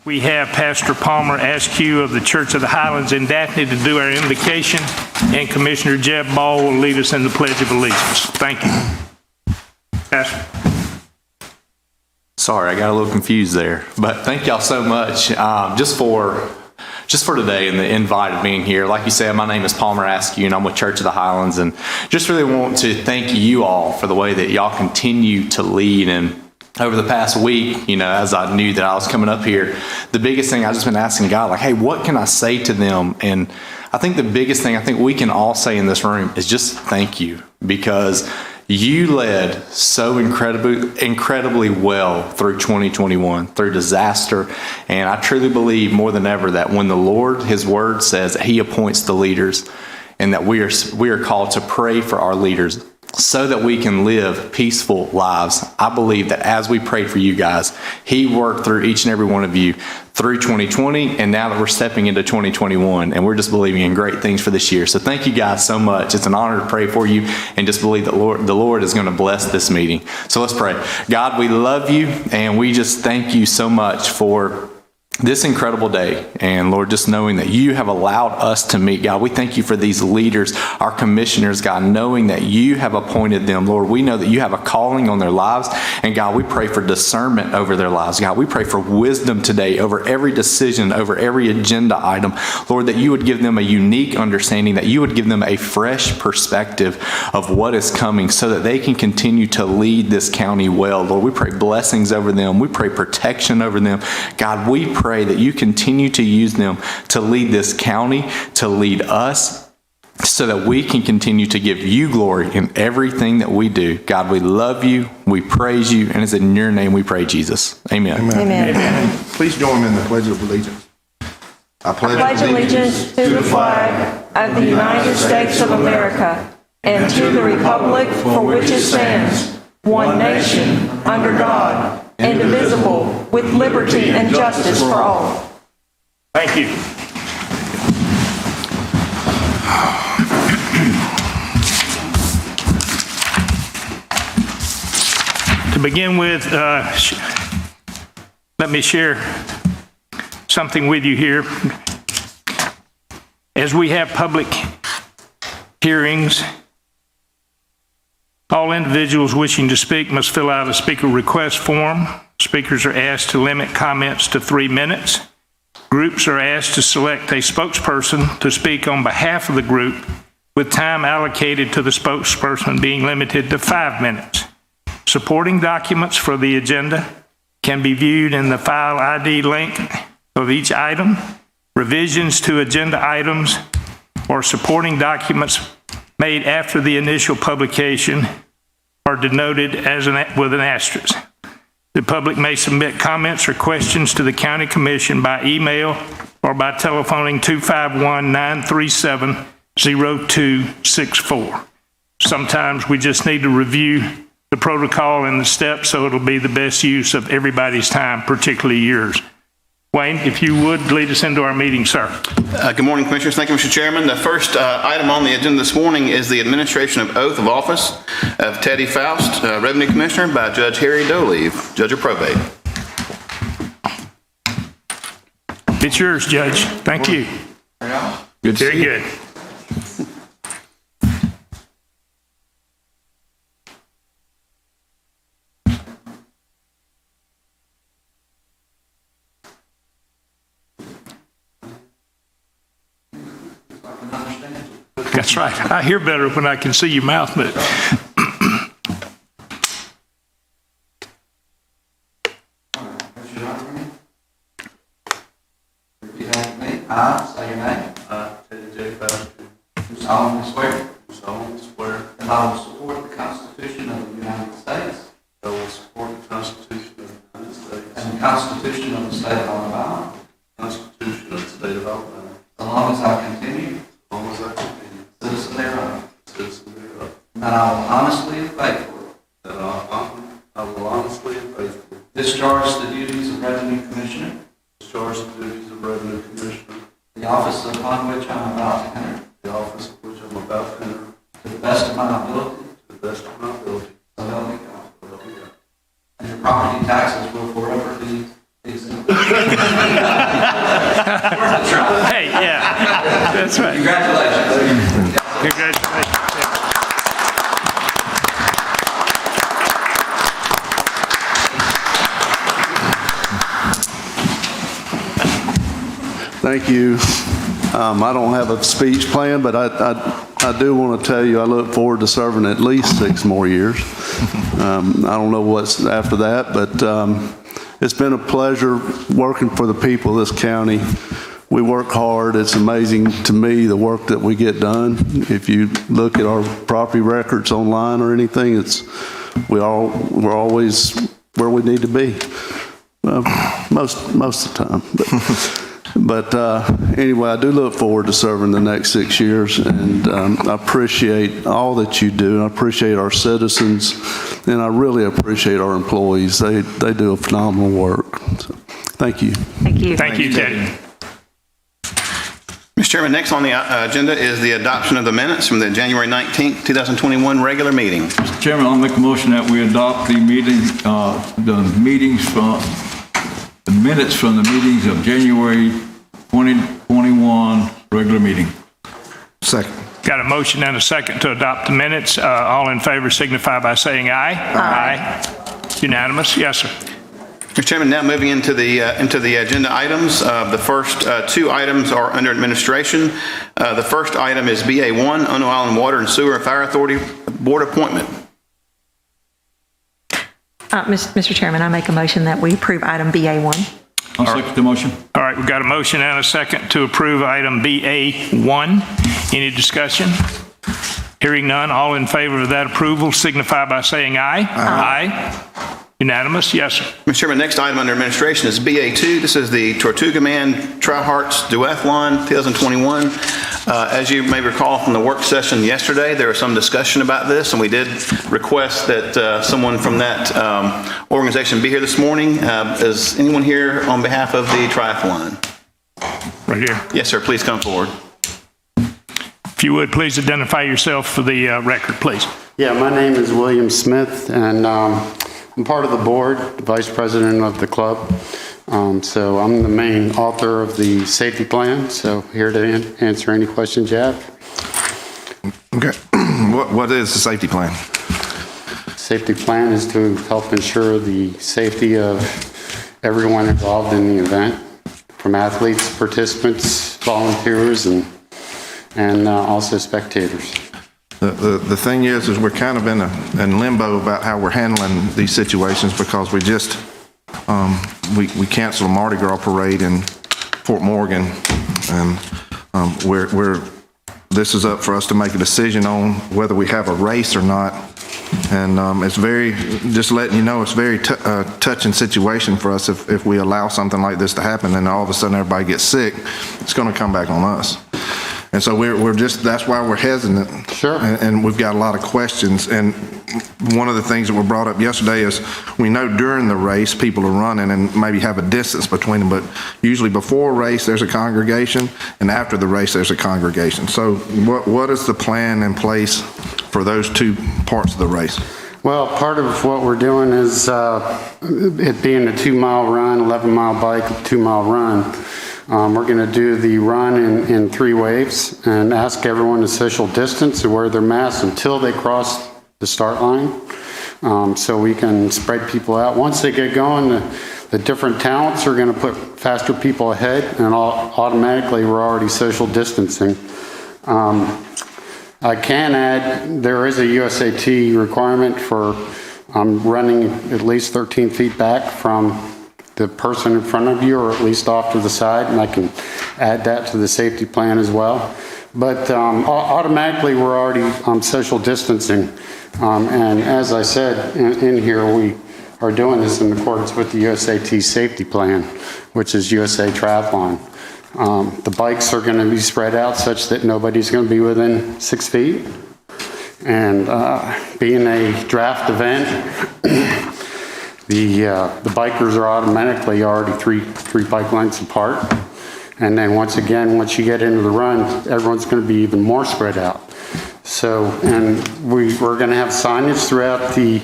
We have Pastor Palmer Askew of the Church of the Highlands in Daphne to do our invocation, and Commissioner Jeb Ball will lead us in the Pledge of Allegiance. Thank you. Pastor. Sorry, I got a little confused there, but thank y'all so much just for today and the invite of being here. Like you said, my name is Palmer Askew, and I'm with Church of the Highlands, and just really want to thank you all for the way that y'all continue to lead. And over the past week, as I knew that I was coming up here, the biggest thing I've just been asking God, like, hey, what can I say to them? And I think the biggest thing I think we can all say in this room is just thank you, because you led so incredibly well through 2021, through disaster. And I truly believe more than ever that when the Lord, His Word says that He appoints the leaders, and that we are called to pray for our leaders so that we can live peaceful lives. I believe that as we prayed for you guys, He worked through each and every one of you through 2020, and now that we're stepping into 2021, and we're just believing in great things for this year. So thank you guys so much. It's an honor to pray for you, and just believe that the Lord is going to bless this meeting. So let's pray. God, we love you, and we just thank you so much for this incredible day. And Lord, just knowing that you have allowed us to meet, God, we thank you for these leaders, our commissioners, God, knowing that you have appointed them. Lord, we know that you have a calling on their lives. And God, we pray for discernment over their lives. God, we pray for wisdom today over every decision, over every agenda item. Lord, that you would give them a unique understanding, that you would give them a fresh perspective of what is coming so that they can continue to lead this county well. Lord, we pray blessings over them. We pray protection over them. God, we pray that you continue to use them to lead this county, to lead us, so that we can continue to give you glory in everything that we do. God, we love you, we praise you, and it's in your name we pray, Jesus. Amen. Amen. Amen. Please join me in the Pledge of Allegiance. I pledge allegiance to the flag of the United States of America and to the republic for which it stands, one nation, under God, indivisible, with liberty and justice for all. Thank you. To begin with, let me share something with you here. As we have public hearings, all individuals wishing to speak must fill out a speaker request form. Speakers are asked to limit comments to 3 minutes. Groups are asked to select a spokesperson to speak on behalf of the group, with time allocated to the spokesperson being limited to 5 minutes. Supporting documents for the agenda can be viewed in the file ID link of each item. Revisions to agenda items or supporting documents made after the initial publication are denoted as with an asterisk. The public may submit comments or questions to the County Commission by email or by telephoning 251-937-0264. Sometimes we just need to review the protocol and the steps so it'll be the best use of everybody's time, particularly yours. Wayne, if you would, lead us into our meeting, sir. Good morning, Commissioners. Thank you, Mr. Chairman. The first item on the agenda this morning is the administration of oath of office of Teddy Faust, Revenue Commissioner, by Judge Harry Doleave, Judge of Probate. It's yours, Judge. Thank you. Good to Very see you. good. That's right. I hear better when I can see your mouth move. Repeat after me. I, say your name. I, Teddy J. Faust, Do solemnly swear do solemnly swear that I will support the Constitution of the United States that I will support the Constitution of the United States and the Constitution of the State of Alabama, and the Constitution of the State of Alabama, so long as I continue as long as I continue citizen thereof, a citizen thereof, and that I will honestly and faithfully that I will honestly and faithfully discharge the duties of Revenue Commissioner, discharge the duties of Revenue Commissioner, the office upon which I am about to enter, the office of which I'm about to enter, to the best of my ability, to the best of my ability, so help me God. so help me God. And your property taxes will forever be exempt. Thank you. I don't have a speech planned, but I do want to tell you I look forward to serving at least 6 more years. I don't know what's after that, but it's been a pleasure working for the people of this county. We work hard. It's amazing to me the work that we get done. If you look at our property records online or anything, we're always where we need to be. Most of the time. But anyway, I do look forward to serving the next 6 years, and I appreciate all that you do. I appreciate our citizens, and I really appreciate our employees. They do a phenomenal work. So, thank you. Thank you. Thank you, Teddy. Mr. Chairman, next on the agenda is the adoption of the minutes from the January 19th, 2021 regular meeting. Mr. Chairman, I'll make a motion that we adopt the minutes from the meetings of January 2021 regular meeting. Second. Got a motion and a second to adopt the minutes. All in favor signify by saying aye. Aye. Unanimous? Yes, sir. Mr. Chairman, now moving into the agenda items. The first 2 items are under administration. The first item is BA1, Ono Island Water and Sewer and Fire Authority Board appointment. Mr. Chairman, I make a motion that we approve item BA1. I'll second the motion. All right, we've got a motion and a second to approve item BA1. Any discussion? Hearing none, all in favor of that approval signify by saying aye. Aye. Unanimous? Yes, sir. Mr. Chairman, next item under administration is BA2. This is the Tortuga Man Tri-Hearts Duathlon 2021. As you may recall from the work session yesterday, there was some discussion about this, and we did request that someone from that organization be here this morning. Is anyone here on behalf of the triathlon? Right here. Yes, sir. Please come forward. If you would, please identify yourself for the record, please. Yeah, my name is William Smith, and I'm part of the board, vice president of the club. So I'm the main author of the safety plan, so here to answer any questions you have. Okay. What is the safety plan? Safety plan is to help ensure the safety of everyone involved in the event, from athletes, participants, volunteers, and also spectators. The thing is we're kind of in limbo about how we're handling these situations, because we just we canceled a Mardi Gras parade in Fort Morgan, and this is up for us to make a decision on whether we have a race or not. And it's just letting you know, it's very touching situation for us. If we allow something like this to happen and all of a sudden everybody gets sick, it's going to come back on us. And so that's why we're hesitant. Sure. And we've got a lot of questions. And one of the things that were brought up yesterday is we know during the race people are running and maybe have a distance between them, but usually before a race there's a congregation, and after the race there's a congregation. So what is the plan in place for those 2 parts of the race? Well, part of what we're doing is it being a 2-mile run, 11-mile bike, 2-mile run. We're going to do the run in 3 waves and ask everyone to social distance and wear their masks until they cross the start line, so we can spread people out. Once they get going, the different talents are going to put faster people ahead, and automatically we're already social distancing. I can add, there is a USAT requirement for running at least 13 feet back from the person in front of you, or at least off to the side, and I can add that to the safety plan as well. But automatically we're already social distancing, and as I said in here, we are doing this in accordance with the USAT safety plan, which is USA Triathlon. The bikes are going to be spread out such that nobody's going to be within 6 feet, and being a draft event, the bikers are automatically already three bike lengths apart. And then once you get into the run, everyone's going to be even more spread out. So, and we're going to have signage throughout the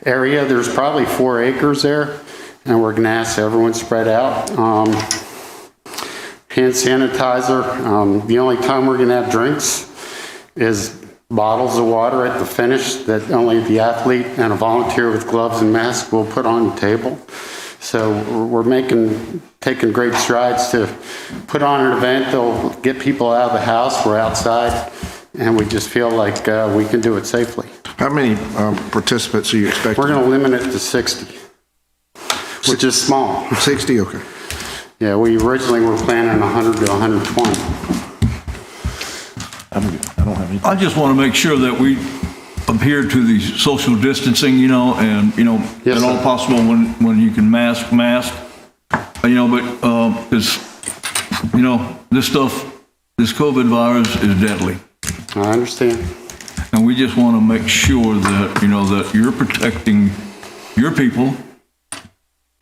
area. There's probably 4 acres there, and we're going to ask everyone spread out. Hand sanitizer. The only time we're going to have drinks is bottles of water at the finish that only the athlete and a volunteer with gloves and mask will put on the table. So we're taking great strides to put on an event that'll get people out of the house. We're outside, and we just feel like we can do it safely. How many participants are you expecting? We're going to limit it to 60, which is small. 60, okay. Yeah, we originally were planning 100 to 120. I just want to make sure that we adhere to the social distancing, and, Yes, at all sir. possible when you can mask, but, because, this COVID virus is deadly. I understand. And we just want to make sure that, that you're protecting your people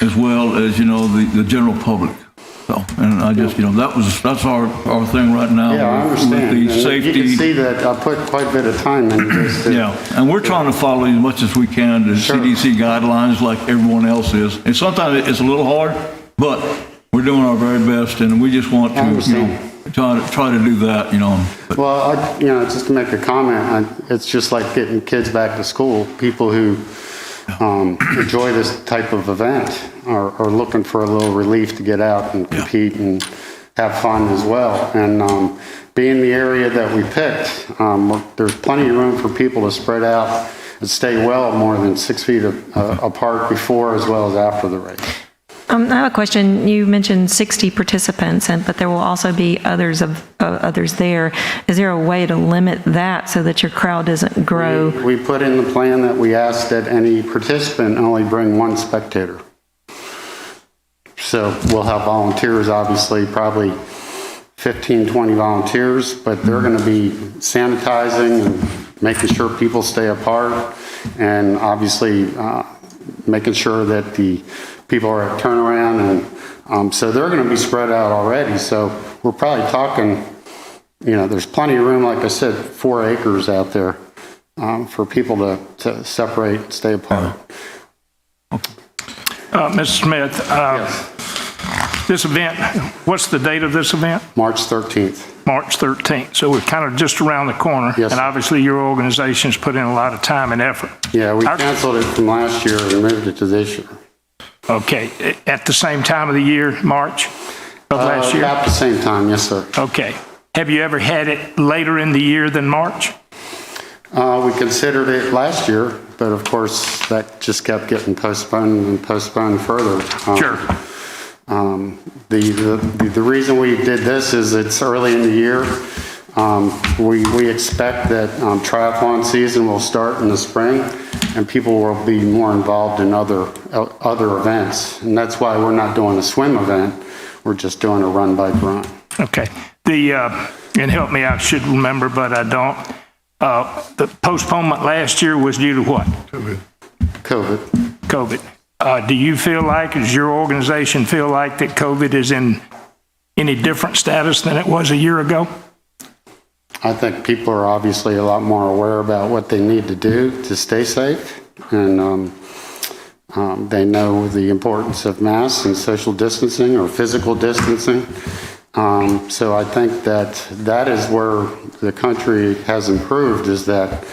as well as, the general public. So, and I just, that's our thing right now. Yeah, I understand. With the And safety. you can see that I put quite a bit of time into this. Yeah, and we're trying to follow as much as we can the Sure. CDC guidelines like everyone else is. And sometimes it's a little hard, but we're doing our very best, and we just want I to, understand. try to do that, But Well, just to make a comment, it's just like getting kids back to school. People who enjoy this type of event are looking for a little relief to get out and compete and have fun as well. And being the area that we picked, there's plenty of room for people to spread out and stay well more than 6 feet apart before as well as after the race. I have a question. You mentioned 60 participants, but there will also be others there. Is there a way to limit that so that your crowd doesn't grow? We put in the plan that we ask that any participant only bring one spectator. So we'll have volunteers, obviously, probably 15, 20 volunteers, but they're going to be sanitizing and making sure people stay apart, and obviously making sure that the people are at turnaround, and so they're going to be spread out already. So we're probably talking, there's plenty of room, like I said, 4 acres out there for people to separate and stay apart. Mr. Smith, Yes. this event, what's the date of this event? March 13th. March 13th. So we're kind of just around the corner. Yes, And sir. obviously your organization's put in a lot of time and effort. Yeah, we Our- canceled it from last year and moved it to this year. Okay. At the same time of the year, March of last year? About the same time, yes, sir. Okay. Have you ever had it later in the year than March? We considered it last year, but of course, that just kept getting postponed and postponed further. Sure. The reason we did this is it's early in the year. We expect that triathlon season will start in the spring, and people will be more involved in other events. And that's why we're not doing a swim event. We're just doing a run, bike, run. Okay. And help me out, I should remember, but I don't. The postponement last year was due to what? COVID. COVID. Do you feel like, does your organization feel like that COVID is in any different status than it was a year ago? I think people are obviously a lot more aware about what they need to do to stay safe, and they know the importance of masks and social distancing or physical distancing. So I think that is where the country has improved, is that,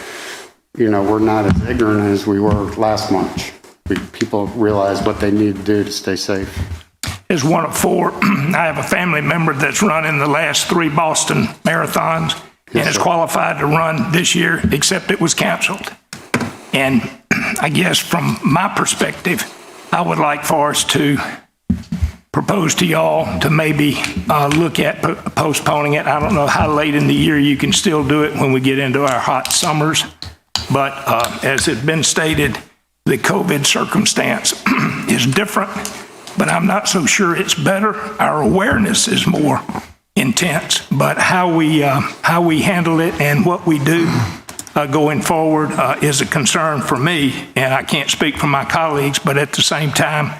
we're not as ignorant as we were last March. People realize what they need to do to stay safe. As one of 4, I have a family member that's running the last 3 Boston marathons and is sir. qualified to run this year, except it was canceled. And I guess from my perspective, I would like for us to propose to y'all to maybe look at postponing it. I don't know how late in the year you can still do it when we get into our hot summers. But as it's been stated, the COVID circumstance is different, but I'm not so sure it's better. Our awareness is more intense, but how we handle it and what we do going forward is a concern for me, and I can't speak for my colleagues, but at the same time,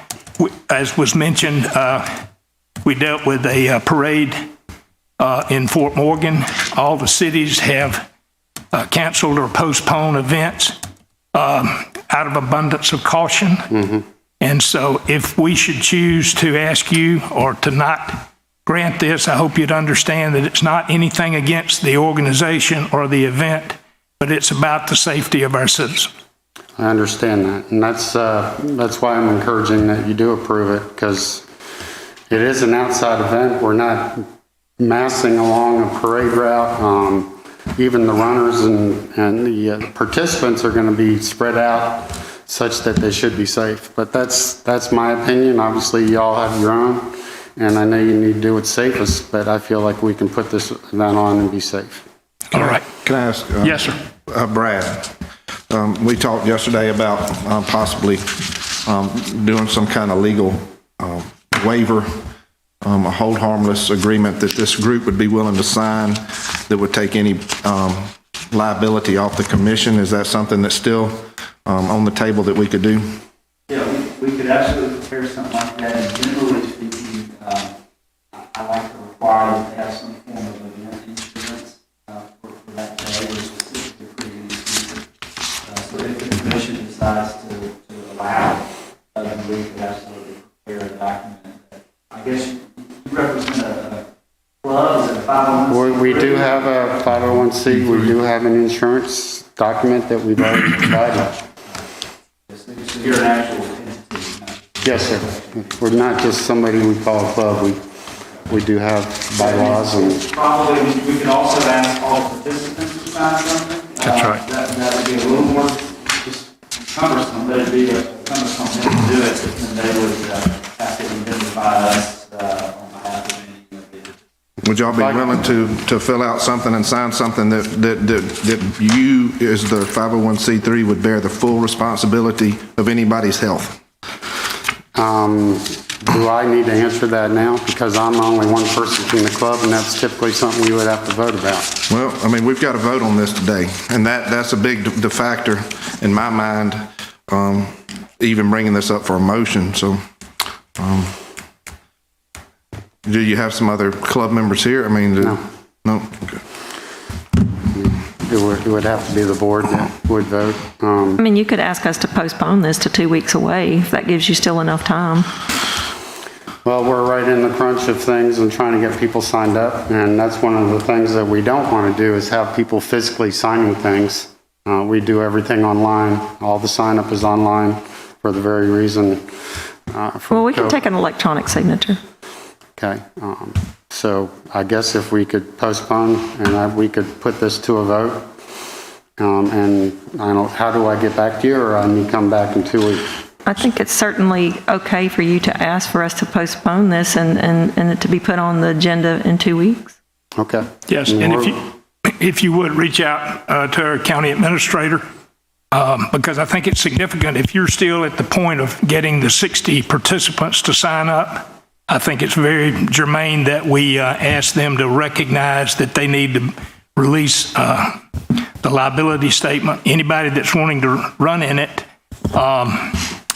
as was mentioned, we dealt with a parade in Fort Morgan. All the cities have canceled or postponed events out of abundance of caution. Mm-hmm. And so if we should choose to ask you or to not grant this, I hope you'd understand that it's not anything against the organization or the event, but it's about the safety of our citizens. I understand that, and that's why I'm encouraging that you do approve it, because it is an outside event. We're not massing along a parade route. Even the runners and the participants are going to be spread out such that they should be safe. But that's my opinion. Obviously, y'all have your own, and I know you need to do what's safest, but I feel like we can put this event on and be safe. All right. Can I ask? Yes, sir. Brad, we talked yesterday about possibly doing some kind of legal waiver, a hold harmless agreement that this group would be willing to sign that would take any liability off the commission. Is that something that's still on the table that we could do? Yeah, we could absolutely prepare something like that, and generally speaking, I like to require that they have some form of event insurance for that day, or specifically for any speaker. So if the commission decides to allow, then we could absolutely prepare a document that, I guess you represent a club, is it a 501c3? We do have a 501c. We do have an insurance document that we've already provided. So you're an actual entity. Yes, sir. We're not just somebody we call a club. We do have bylaws and. Probably, we could also ask all the participants to sign something. That's right. That would be a little more just cumbersome, but it'd be a cumbersome thing to do it, and they would have to identify us on behalf of any of the. Would y'all be willing to fill out something and sign something that you, as the 501c3, would bear the full responsibility of anybody's health? Do I need to answer that now? Because I'm only one person in the club, and that's typically something we would have to vote about. Well, I mean, we've got to vote on this today, and that's a big factor in my mind, even bringing this up for a motion. So, do you have some other club members here? I mean, No. No? Okay. It would have to be the board that would vote. I mean, you could ask us to postpone this to 2 weeks away, if that gives you still enough time. Well, we're right in the crunch of things and trying to get people signed up, and that's one of the things that we don't want to do is have people physically signing things. We do everything online. All the sign up is online for the very reason. Well, we can take an electronic signature. Okay. So I guess if we could postpone and we could put this to a vote, and I don't, how do I get back to you, or I need to come back in 2 weeks? I think it's certainly okay for you to ask for us to postpone this and it to be put on the agenda in 2 weeks. Okay. Yes, and if you would, reach out to our county administrator, because I think it's significant. If you're still at the point of getting the 60 participants to sign up, I think it's very germane that we ask them to recognize that they need to release the liability statement. Anybody that's wanting to run in it,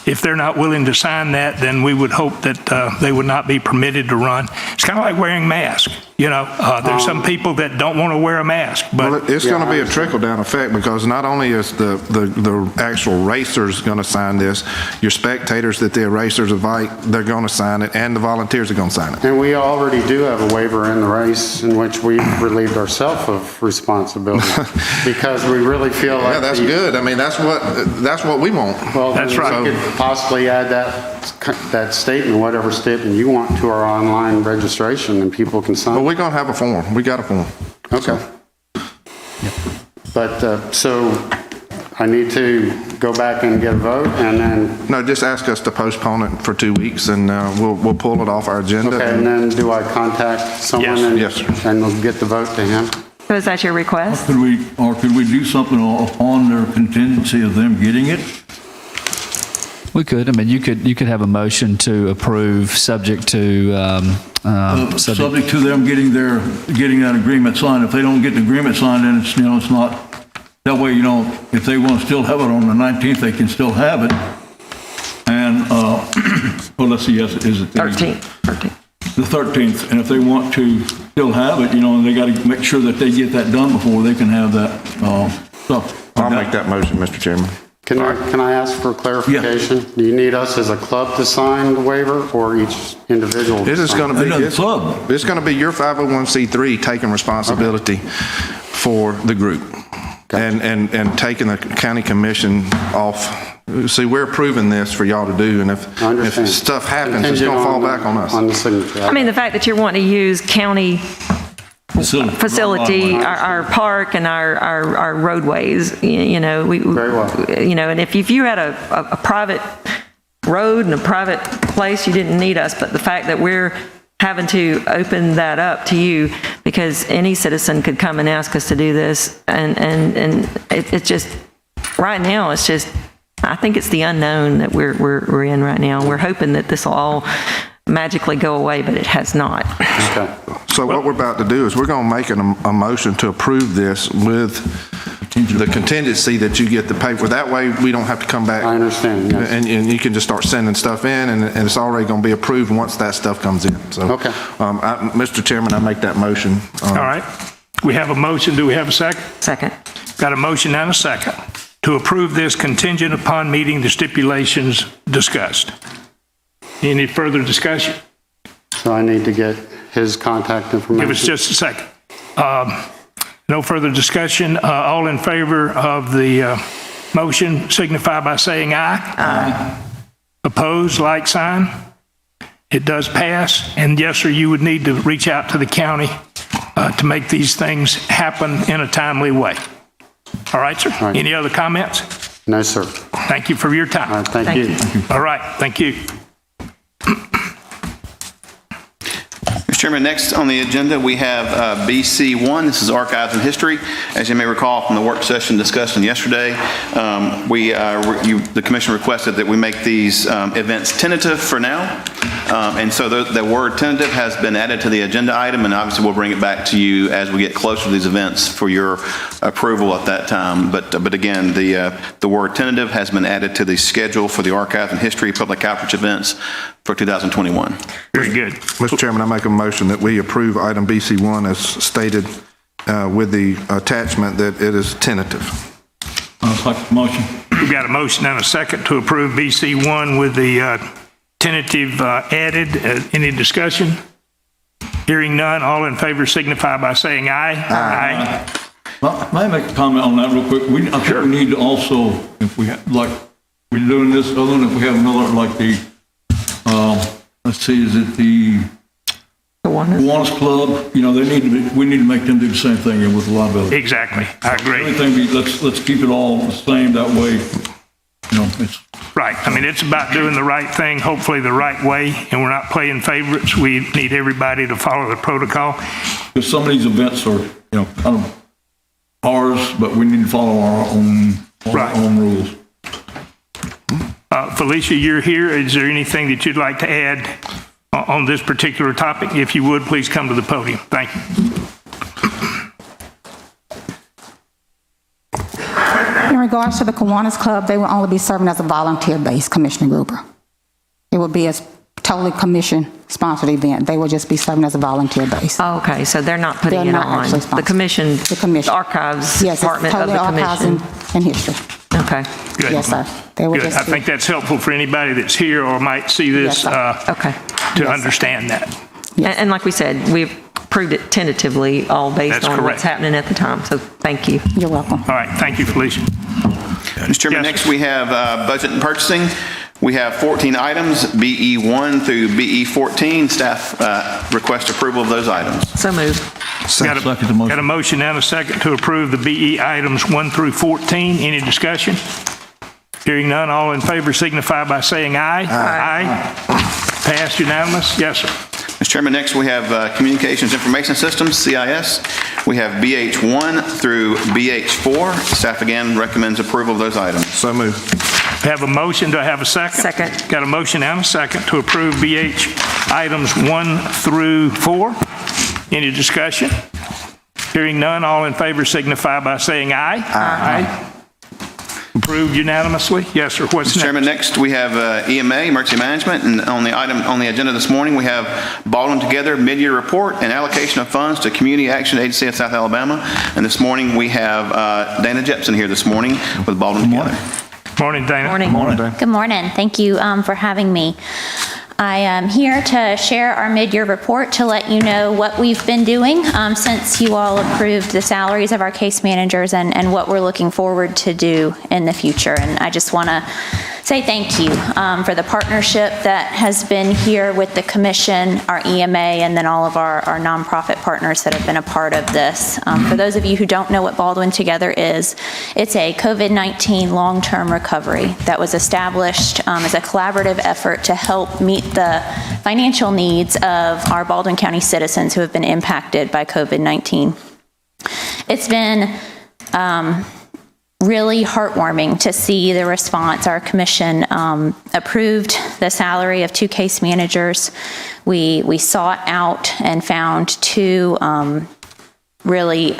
if they're not willing to sign that, then we would hope that they would not be permitted to run. It's kind of like wearing masks. You know, there's some people that don't want to wear a mask, but Well, it's going to be a trickle-down effect, because not only is the actual racers going to sign this, your spectators that the racers invite, they're going to sign it, and the volunteers are going to sign it. And we already do have a waiver in the race in which we relieved ourselves of responsibility because we really feel like. Yeah, that's good. I mean, that's what we want. Well, That's then right. we could possibly add that statement, whatever statement you want, to our online registration, and people can sign. Well, we're going to have a form. We got a form. Okay. But, so I need to go back and get a vote, and then, No, just ask us to postpone it for 2 weeks, and we'll pull it off our agenda. okay, and then do I contact someone? Yes. and- Yes, sir. And we'll get the vote to him? So is that your request? Could we do something on their contingency of them getting it? We could. I mean, you could have a motion to approve, subject to Subject to them getting that agreement signed. If they don't get the agreement signed, then it's, it's not, that way, if they want to still have it on the 19th, they can still have it. And, well, let's see, yes, is it? 13th. The 13th. And if they want to still have it, they got to make sure that they get that done before they can have that stuff. I'll make that motion, Mr. Chairman. Can I ask for clarification? Do you need us as a club to sign the waiver, or each individual? This is going to be, Another club. it's going to be your 501c3 taking responsibility for the group. and taking the county commission off. See, we're approving this for y'all to do, and if stuff happens, it's going to fall back on us. On the signature. I mean, the fact that you're wanting to use county facility, our park and our roadways, you know, Very well. you know, and if you had a private road and a private place, you didn't need us, but the fact that we're having to open that up to you, because any citizen could come and ask us to do this, and it's just, right now, it's just, I think it's the unknown that we're in right now. We're hoping that this will all magically go away, but it has not. Okay. So what we're about to do is we're going to make a motion to approve this with the contingency that you get the paper. That way, we don't have to come back. I understand, yes. And you can just start sending stuff in, and it's already going to be approved once that stuff comes in. So, Okay. Mr. Chairman, I make that motion. All right. We have a motion. Do we have a second? Second. Got a motion and a second to approve this contingent upon meeting the stipulations discussed. Any further discussion? So I need to get his contact information. Give us just a second. No further discussion. All in favor of the motion signify by saying aye. Aye. Opposed, like sign. It does pass. And yes, sir, you would need to reach out to the county to make these things happen in a timely way. All right, sir? All right. Any other comments? No, sir. Thank you for your time. All right, thank you. All right, thank you. Mr. Chairman, next on the agenda, we have BC1. This is Archives and History. As you may recall from the work session discussion yesterday, the commission requested that we make these events tentative for now. And so the word tentative has been added to the agenda item, and obviously we'll bring it back to you as we get closer to these events for your approval at that time. But again, the word tentative has been added to the schedule for the Archives and History public outreach events for 2021. Very good. Mr. Chairman, I make a motion that we approve item BC1 as stated with the attachment that it is tentative. I'll second the motion. We've got a motion and a second to approve BC1 with the tentative added. Any discussion? Hearing none, all in favor signify by saying aye. Aye. Well, may I make a comment on that real quick? I think we need to also, if we have, like, we're doing this other one, if we have another, like the, let's see, is it the Kiwanis Club? You know, we need to make them do the same thing with liability. Exactly. I agree. Everything, let's keep it all the same, that way, you know, it's. Right. I mean, it's about doing the right thing, hopefully the right way, and we're not playing favorites. We need everybody to follow the protocol. Because some of these events are, you know, kind of ours, but we need to follow our own rules. Felicia, you're here. Is there anything that you'd like to add on this particular topic? If you would, please come to the podium. Thank you. In regards to the Kiwanis Club, they will only be serving as a volunteer-based, Commissioner Gruber. It will be a totally commission-sponsored event. They will just be serving as a volunteer base. Oh, okay, so they're not putting They're it not on. actually The sponsored. commission, The commission. the archives Yes, it's department of totally the archives commission. and history. Okay, Good. Yes, sir. They will Good. just I think that's helpful for anybody that's here or might see this Yes, sir. okay. to understand that. And like we said, we've approved it tentatively, all based That's on correct. what's happening at the time, so thank you. You're welcome. All right. Thank you, Felicia. Mr. Chairman, Yes, next sir. we have budget and purchasing. We have 14 items, BE1 through BE14. Staff request approval of those items. So moved. Got Second the motion. got a motion and a second to approve the BE items 1 through 14. Any discussion? Hearing none, all in favor signify by saying aye. Aye. Passed unanimous. Yes, sir. Mr. Chairman, next we have Communications Information Systems, CIS. We have BH1 through BH4. Staff again recommends approval of those items. So moved. Have a motion. Do I have a second? Second. Got a motion and a second to approve BH items 1 through 4. Any discussion? Hearing none, all in favor signify by saying aye. Aye. Approved unanimously. Yes, sir. What's Mr. next? Chairman, next we have EMA, Emergency Management, and on the agenda this morning, we have Baldwin Together mid-year report and allocation of funds to Community Action Agency of South Alabama. And this morning, we have Dana Jepson here this morning with Baldwin Together. Morning, Dana. Morning. Good morning. Thank you for having me. I am here to share our mid-year report to let you know what we've been doing since you all approved the salaries of our case managers and what we're looking forward to do in the future. And I just want to say thank you for the partnership that has been here with the commission, our EMA, and then all of our nonprofit partners that have been a part of this. For those of you who don't know what Baldwin Together is, it's a COVID-19 long-term recovery that was established as a collaborative effort to help meet the financial needs of our Baldwin County citizens who have been impacted by COVID-19. It's been really heartwarming to see the response. Our commission approved the salary of 2 case managers. We sought out and found 2 really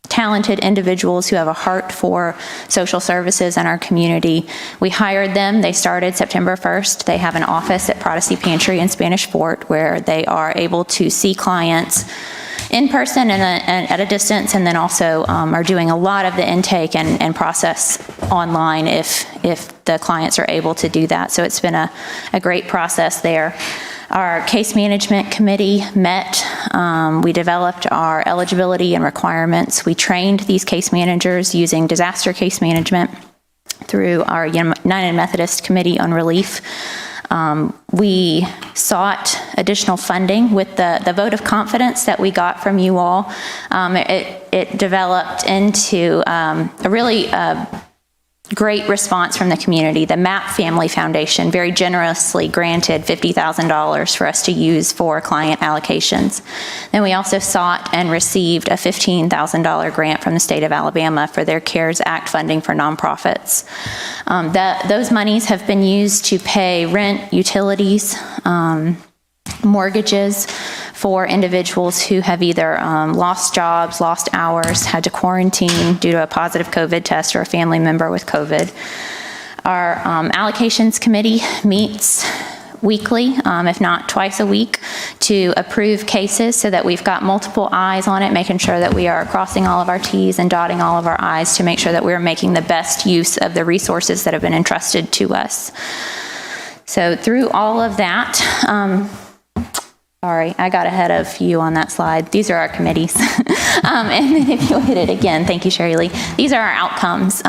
talented individuals who have a heart for social services in our community. We hired them. They started September 1st. They have an office at Protestant Pantry in Spanish Fort where they are able to see clients in person and at a distance, and then also are doing a lot of the intake and process online if the clients are able to do that. So it's been a great process there. Our case management committee met. We developed our eligibility and requirements. We trained these case managers using disaster case management through our United Methodist Committee on Relief. We sought additional funding with the vote of confidence that we got from you all. It developed into a really great response from the community. The MAP Family Foundation very generously granted $50,000 for us to use for client allocations. Then we also sought and received a $15,000 grant from the state of Alabama for their CARES Act funding for nonprofits. Those monies have been used to pay rent, utilities, mortgages for individuals who have either lost jobs, lost hours, had to quarantine due to a positive COVID test or a family member with COVID. Our allocations committee meets weekly, if not twice a week, to approve cases so that we've got multiple eyes on it, making sure that we are crossing all of our T's and dotting all of our I's to make sure that we're making the best use of the resources that have been entrusted to us. So through all of that, sorry, I got ahead of you on that slide. These are our committees. And then if you'll hit it again, thank you, Sherry Lee. These are our outcomes.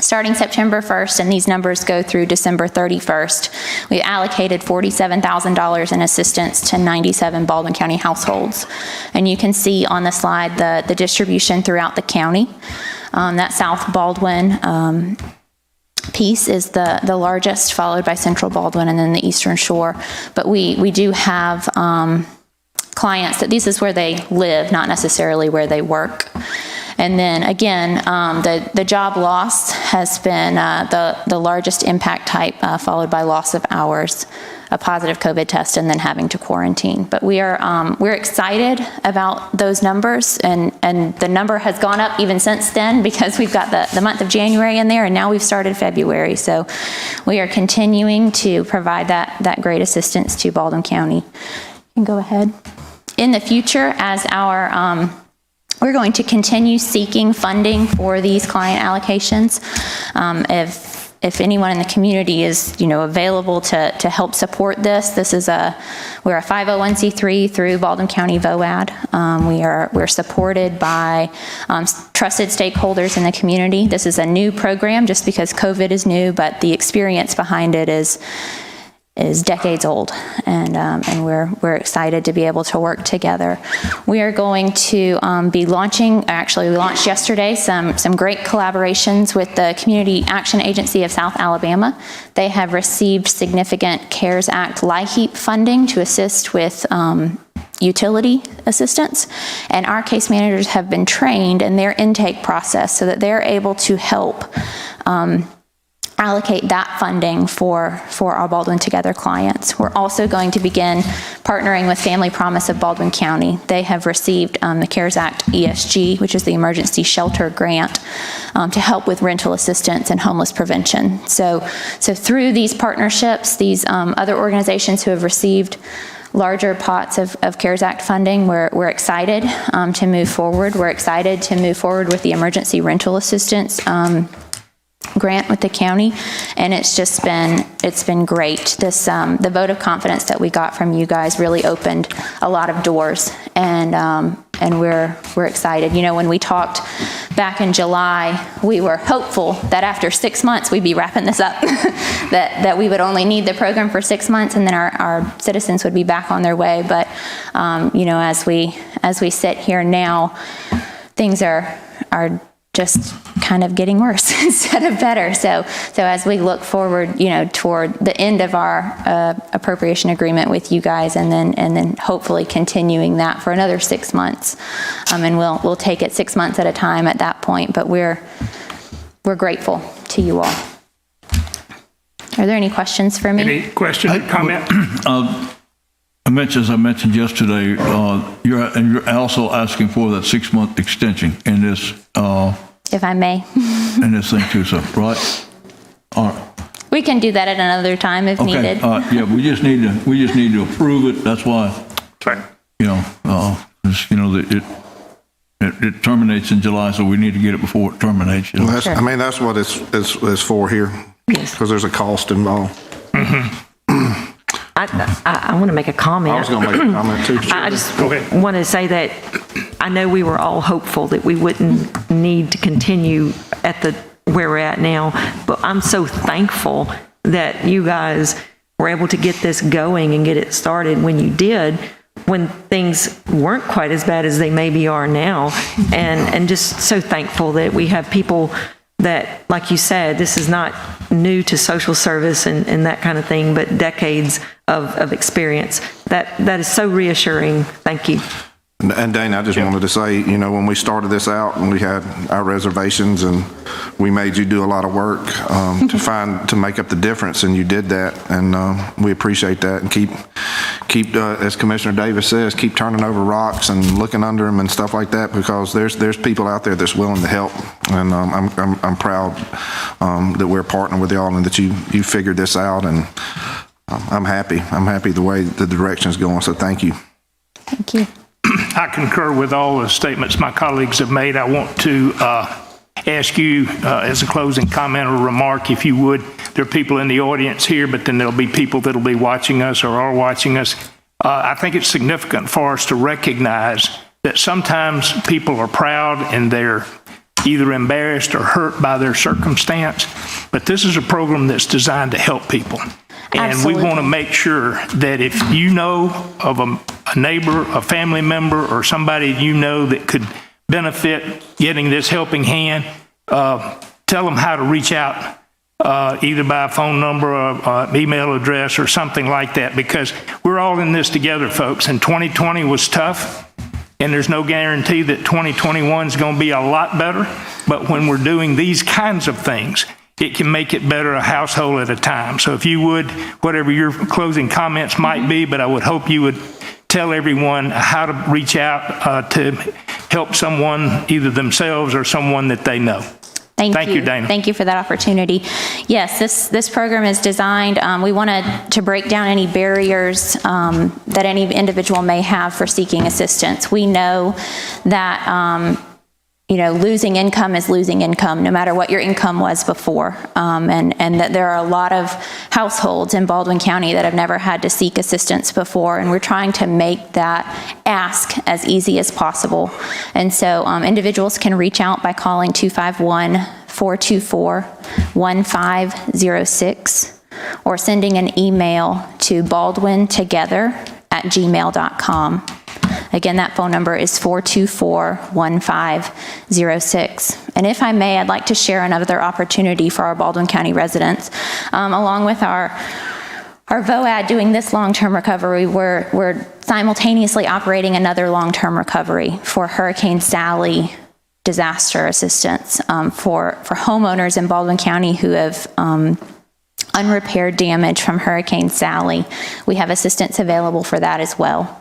Starting September 1st, and these numbers go through December 31st, we allocated $47,000 in assistance to 97 Baldwin County households. And you can see on the slide the distribution throughout the county. That South Baldwin piece is the largest, followed by Central Baldwin and then the Eastern Shore. But we do have clients that this is where they live, not necessarily where they work. And then again, the job loss has been the largest impact type, followed by loss of hours, a positive COVID test, and then having to quarantine. But we're excited about those numbers, and the number has gone up even since then because we've got the month of January in there, and now we've started February. So we are continuing to provide that great assistance to Baldwin County. You can go ahead. In the future, as we're going to continue seeking funding for these client allocations. If anyone in the community is, available to help support this, we're a 501c3 through Baldwin County VOAD. We're supported by trusted stakeholders in the community. This is a new program just because COVID is new, but the experience behind it is decades old, and we're excited to be able to work together. We are going to be launching, actually we launched yesterday, some great collaborations with the Community Action Agency of South Alabama. They have received significant CARES Act LIHEAP funding to assist with utility assistance, and our case managers have been trained in their intake process so that they're able to help allocate that funding for our Baldwin Together clients. We're also going to begin partnering with Family Promise of Baldwin County. They have received the CARES Act ESG, which is the Emergency Shelter Grant, to help with rental assistance and homeless prevention. So through these partnerships, these other organizations who have received larger pots of CARES Act funding, we're excited to move forward. We're excited to move forward with the emergency rental assistance grant with the county, and it's been great. This the vote of confidence that we got from you guys really opened a lot of doors, and we're excited. You know, when we talked back in July, we were hopeful that after 6 months we'd be wrapping this up, that we would only need the program for 6 months, and then our citizens would be back on their way. But you know, as we sit here now, things are just kind of getting worse instead of better. So as we look forward, you know, toward the end of our appropriation agreement with you guys, and then hopefully continuing that for another 6 months, and we'll take it 6 months at a time at that point. But we're grateful to you all. Are there any questions for me? Any question or comment? As I mentioned yesterday, you're also asking for that 6-month extension in this. If I may. In this thing too, so, right? All right. We can do that at another time if needed. Yeah, we just need to approve it. That's why, you know, it terminates in July, so we need to get it before it terminates. You know? Well, I mean, that's what it's for here. Yes. Because there's a cost involved. I want to make a comment. I was going to make a comment too. I just want to say that I know we were all hopeful that we wouldn't need to continue at where we're at now, but I'm so thankful that you guys were able to get this going and get it started when you did, when things weren't quite as bad as they maybe are now, and just so thankful that we have people that, like you said, this is not new to social service and that kind of thing, but decades of experience. That is so reassuring. Thank you. And Dana, I just wanted to say, you know, when we started this out and we had our reservations and we made you do a lot of work to make up the difference, and you did that, and we appreciate that. And keep as Commissioner Davis says, keep turning over rocks and looking under them and stuff like that, because there's people out there that's willing to help, and I'm proud that we're partnering with y'all and that you figured this out, and I'm happy the way the direction is going. So thank you. Thank you. I concur with all the statements my colleagues have made. I want to ask you as a closing comment or remark, if you would. There are people in the audience here, but then there'll be people that'll be watching us or are watching us. I think it's significant for us to recognize that sometimes people are proud and they're either embarrassed or hurt by their circumstance, but this is a program that's designed to help people. And Absolutely. we want to make sure that if you know of a neighbor, a family member, or somebody you know that could benefit getting this helping hand, tell them how to reach out, either by a phone number or email address or something like that, because we're all in this together, folks. And 2020 was tough, and there's no guarantee that 2021 is going to be a lot better. But when we're doing these kinds of things, it can make it better a household at a time. So if you would, whatever your closing comments might be, but I would hope you would tell everyone how to reach out to help someone, either themselves or someone that they know. Thank you, Dana. Thank you for that opportunity. Yes, this program is designed, we wanted to break down any barriers that any individual may have for seeking assistance. We know that you know, losing income is losing income, no matter what your income was before. And that there are a lot of households in Baldwin County that have never had to seek assistance before, and we're trying to make that ask as easy as possible. And so individuals can reach out by calling 251-424-1506 or sending an email to baldwintogether@gmail.com. Again, that phone number is 424-1506. And if I may, I'd like to share another opportunity for our Baldwin County residents. Along with our VOAD doing this long-term recovery, we're simultaneously operating another long-term recovery for Hurricane Sally disaster assistance for homeowners in Baldwin County who have unrepaired damage from Hurricane Sally. We have assistance available for that as well.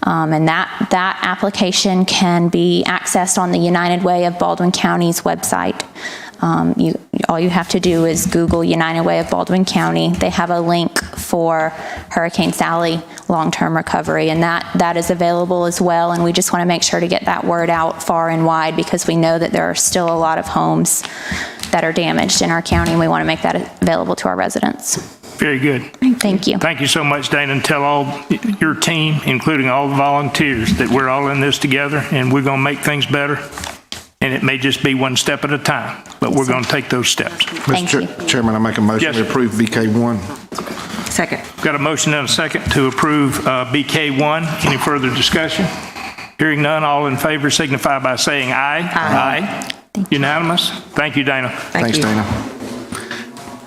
And that application can be accessed on the United Way of Baldwin County's website. All you have to do is Google United Way of Baldwin County. They have a link for Hurricane Sally long-term recovery, and that is available as well. And we just want to make sure to get that word out far and wide, because we know that there are still a lot of homes that are damaged in our county, and we want to make that available to our residents. Very good. Thank you. Thank you so much, Dana, and tell all your team, including all the volunteers, that we're all in this together, and we're going to make things better. And it may just be one step at a time, but we're going to take those steps. Thank you. Mr. Chairman, I make a motion Yes, to sir. approve BK1. Second. Got a motion and a second to approve BK1. Any further discussion? Hearing none, all in favor signify by saying aye. Aye. Unanimous? Thank you, Dana. Thanks, Dana.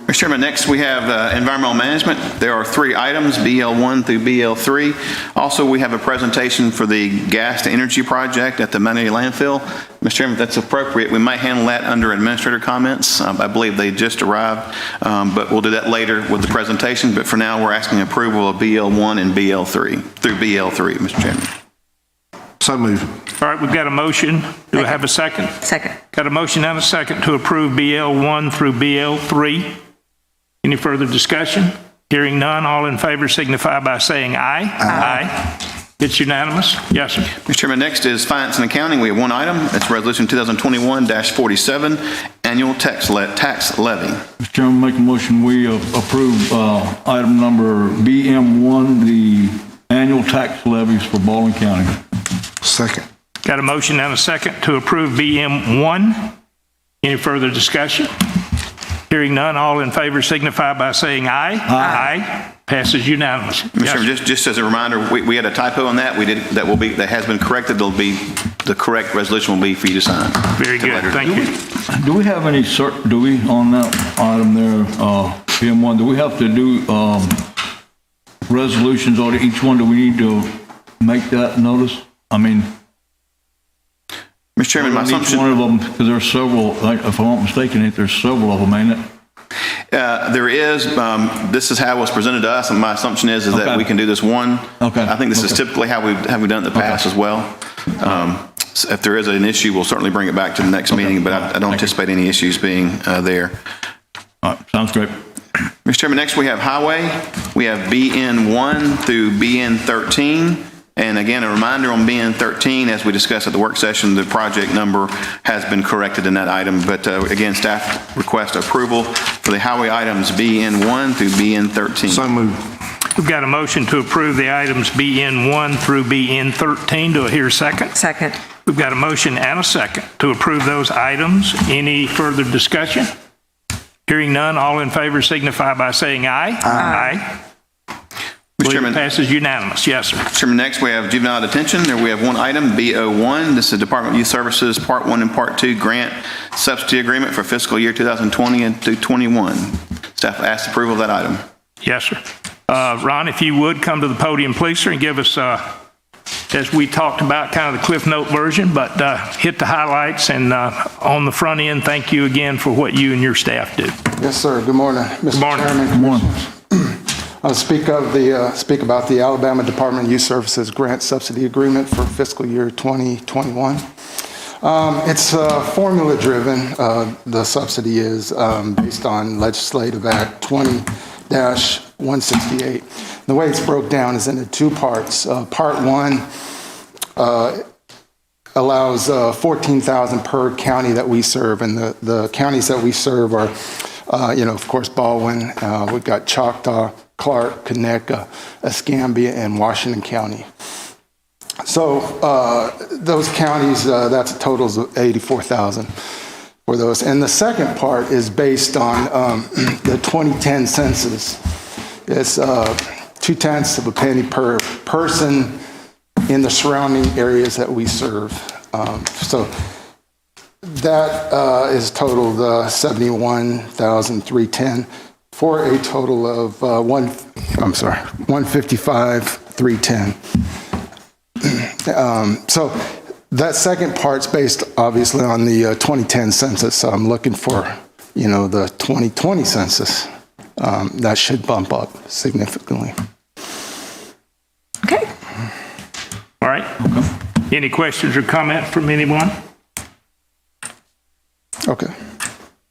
Mr. Chairman, next we have environmental management. There are 3 items, BL1 through BL3. Also, we have a presentation for the gas to energy project at the Manatee landfill. Mr. Chairman, if that's appropriate, we might handle that under administrator comments. I believe they just arrived, but we'll do that later with the presentation. But for now, we're asking approval of BL1 and BL3 through BL3, Mr. Chairman. So moved. All right, we've got a motion. Do I have a second? Second. Got a motion and a second to approve BL1 through BL3. Any further discussion? Hearing none, all in favor signify by saying aye. Aye. It's unanimous? Yes, sir. Mr. Chairman, next is finance and accounting. We have one item. It's Resolution 2021-47, annual tax levy. Mr. Chairman, make a motion, we approve item number BM1, the annual tax levies for Baldwin County. Second. Got a motion and a second to approve BM1. Any further discussion? Hearing none, all in favor signify by saying aye. Aye. Passes unanimous. Mr. Chairman, just as a reminder, we had a typo on that. That has been corrected. The correct resolution will be for you to sign. Very good. Thank you. Do we have any on that item there, BM1, do we have to do resolutions on each one? Do we need to make that notice? I mean, Mr. Chairman, my assumption. Each one of them, because there's several, if I'm not mistaken, there's several of them, ain't it? There is, this is how it was presented to us, and my assumption is that Okay. we can do this one. Okay. I think this is typically how we've done it in the past as well. So if there is an issue, we'll certainly bring it back to the next meeting, but I don't anticipate any issues being there. All right, sounds great. Mr. Chairman, next we have highway. We have BN1 through BN13. And again, a reminder on BN13, as we discussed at the work session, the project number has been corrected in that item. But again, staff request approval for the highway items BN1 through BN13. So moved. We've got a motion to approve the items BN1 through BN13. Do I hear a second? Second. We've got a motion and a second to approve those items. Any further discussion? Hearing none, all in favor signify by saying aye. Aye. Mr. Chairman. Passes unanimous. Yes, sir. Mr. Chairman, next we have juvenile detention. There we have one item, BO1. This is Department of Youth Services Part 1 and Part 2 grant subsidy agreement for fiscal year 2020 and 2021. Staff asks approval of that item. Yes, sir. Ron, if you would, come to the podium, please, sir, and give us, as we talked about, kind of the Cliff Note version, but hit the highlights. And on the front end, thank you again for what you and your staff do. Yes, sir. Good morning, Mr. Good morning. Chairman. Good morning. I'll speak about the Alabama Department of Youth Services Grant Subsidy Agreement for fiscal year 2021. It's formula-driven. The subsidy is based on Legislative Act 20-168. The way it's broke down is into 2 parts. Part 1 allows $14,000 per county that we serve, and the counties that we serve are, of course, Baldwin. We've got Choctaw, Clark, Conecuh, Escambia, and Washington County. So those counties, that's a total of $84,000 for those. And the second part is based on the 2010 census. It's 0.2 of a penny per person in the surrounding areas that we serve. So that is totaled $71,310 for a total of $155,310. So that second part's based obviously on the 2010 census. So I'm looking for, the 2020 census. That should bump up significantly. Okay. All right. Any questions or comments from anyone? Okay.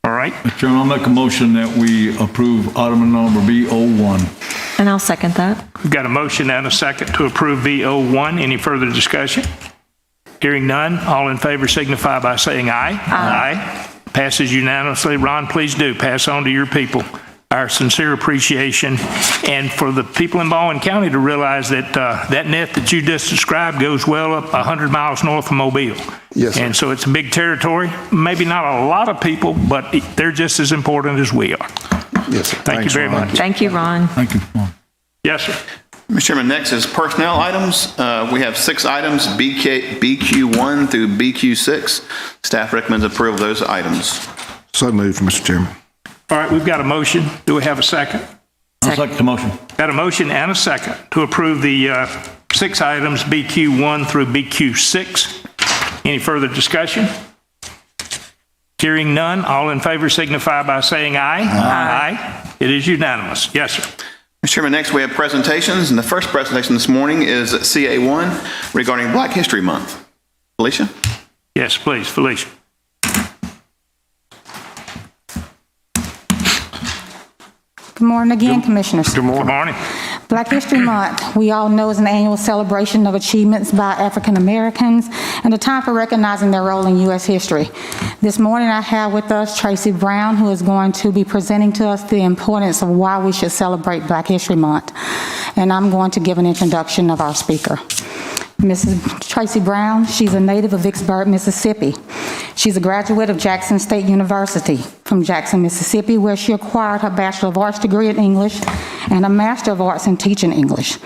All right. Mr. Chairman, I'll make a motion that we approve item number BO1. And I'll second that. We've got a motion and a second to approve BO1. Any further discussion? Hearing none, all in favor signify by saying aye. Aye. Passes unanimously. Ron, please do pass on to your people our sincere appreciation, and for the people in Baldwin County to realize that that net that you just described goes well up 100 miles north of Mobile. Yes, sir. And so it's a big territory. Maybe not a lot of people, but they're just as important as we are. Yes, sir. Thank you very much. Thank you, Ron. Thank you. Yes, sir. Mr. Chairman, next is personnel items. We have 6 items, BQ1 through BQ6. Staff recommends approval of those items. So moved, Mr. Chairman. All right, we've got a motion. Do we have a second? I'll second the motion. Got a motion and a second to approve the 6 items, BQ1 through BQ6. Any further discussion? Hearing none, all in favor signify by saying aye. Aye. It is unanimous. Yes, sir. Mr. Chairman, next we have presentations, and the first presentation this morning is CA1 regarding Black History Month. Felicia? Yes, please, Felicia. Good morning again, Commissioners. Good morning. Black History Month, we all know, is an annual celebration of achievements by African Americans and a time for recognizing their role in U.S. history. This morning I have with us Tracy Brown, who is going to be presenting to us the importance of why we should celebrate Black History Month. And I'm going to give an introduction of our speaker. Mrs. Tracy Brown, she's a native of Vicksburg, Mississippi. She's a graduate of Jackson State University from Jackson, Mississippi, where she acquired her Bachelor of Arts degree in English and a Master of Arts in Teaching English.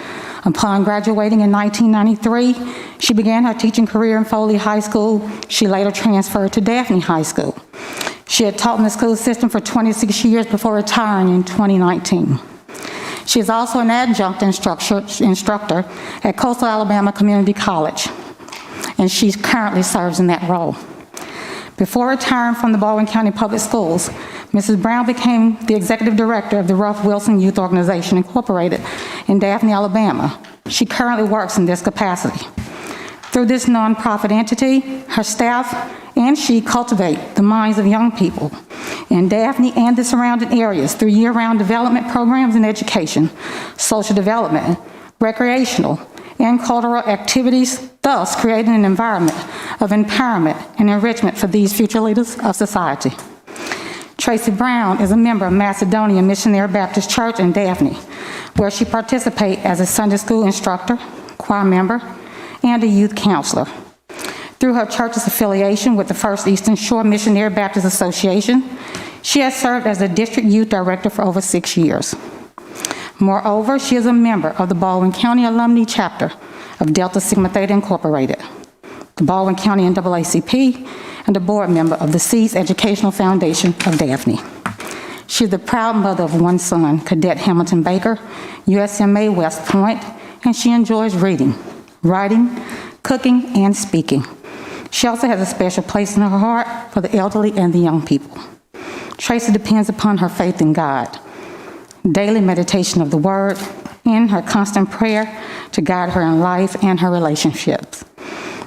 Upon graduating in 1993, she began her teaching career in Foley High School. She later transferred to Daphne High School. She had taught in the school system for 26 years before retiring in 2019. She is also an adjunct instructor at Coastal Alabama Community College, and she currently serves in that role. Before retiring from the Baldwin County Public Schools, Mrs. Brown became the executive director of the Ruff Wilson Youth Organization, Incorporated, in Daphne, Alabama. She currently works in this capacity. Through this nonprofit entity, her staff and she cultivate the minds of young people in Daphne and the surrounding areas through year-round development programs and education, social development, recreational, and cultural activities, thus creating an environment of empowerment and enrichment for these future leaders of society. Tracy Brown is a member of Macedonia Missionary Baptist Church in Daphne, where she participates as a Sunday school instructor, choir member, and a youth counselor. Through her church's affiliation with the First Eastern Shore Missionary Baptist Association, she has served as the district youth director for over 6 years. Moreover, she is a member of the Baldwin County Alumni Chapter of Delta Sigma Theta Incorporated, the Baldwin County NAACP, and a board member of the Seeds Educational Foundation of Daphne. She is the proud mother of 1 son, Cadet Hamilton Baker, USMA West Point, and she enjoys reading, writing, cooking, and speaking. She also has a special place in her heart for the elderly and the young people. Tracy depends upon her faith in God, daily meditation of the Word, and her constant prayer to guide her in life and her relationships.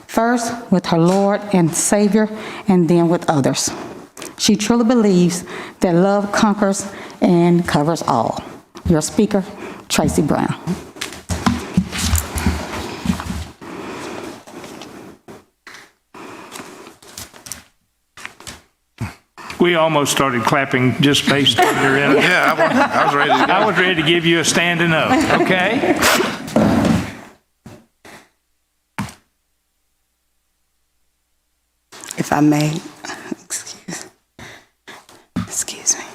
First with her Lord and Savior, and then with others. She truly believes that love conquers and covers all. Your speaker, Tracy Brown. We almost started clapping just based on your introduction. Yeah, I was ready to go. I was ready to give you a standing up, okay? If I may, excuse me.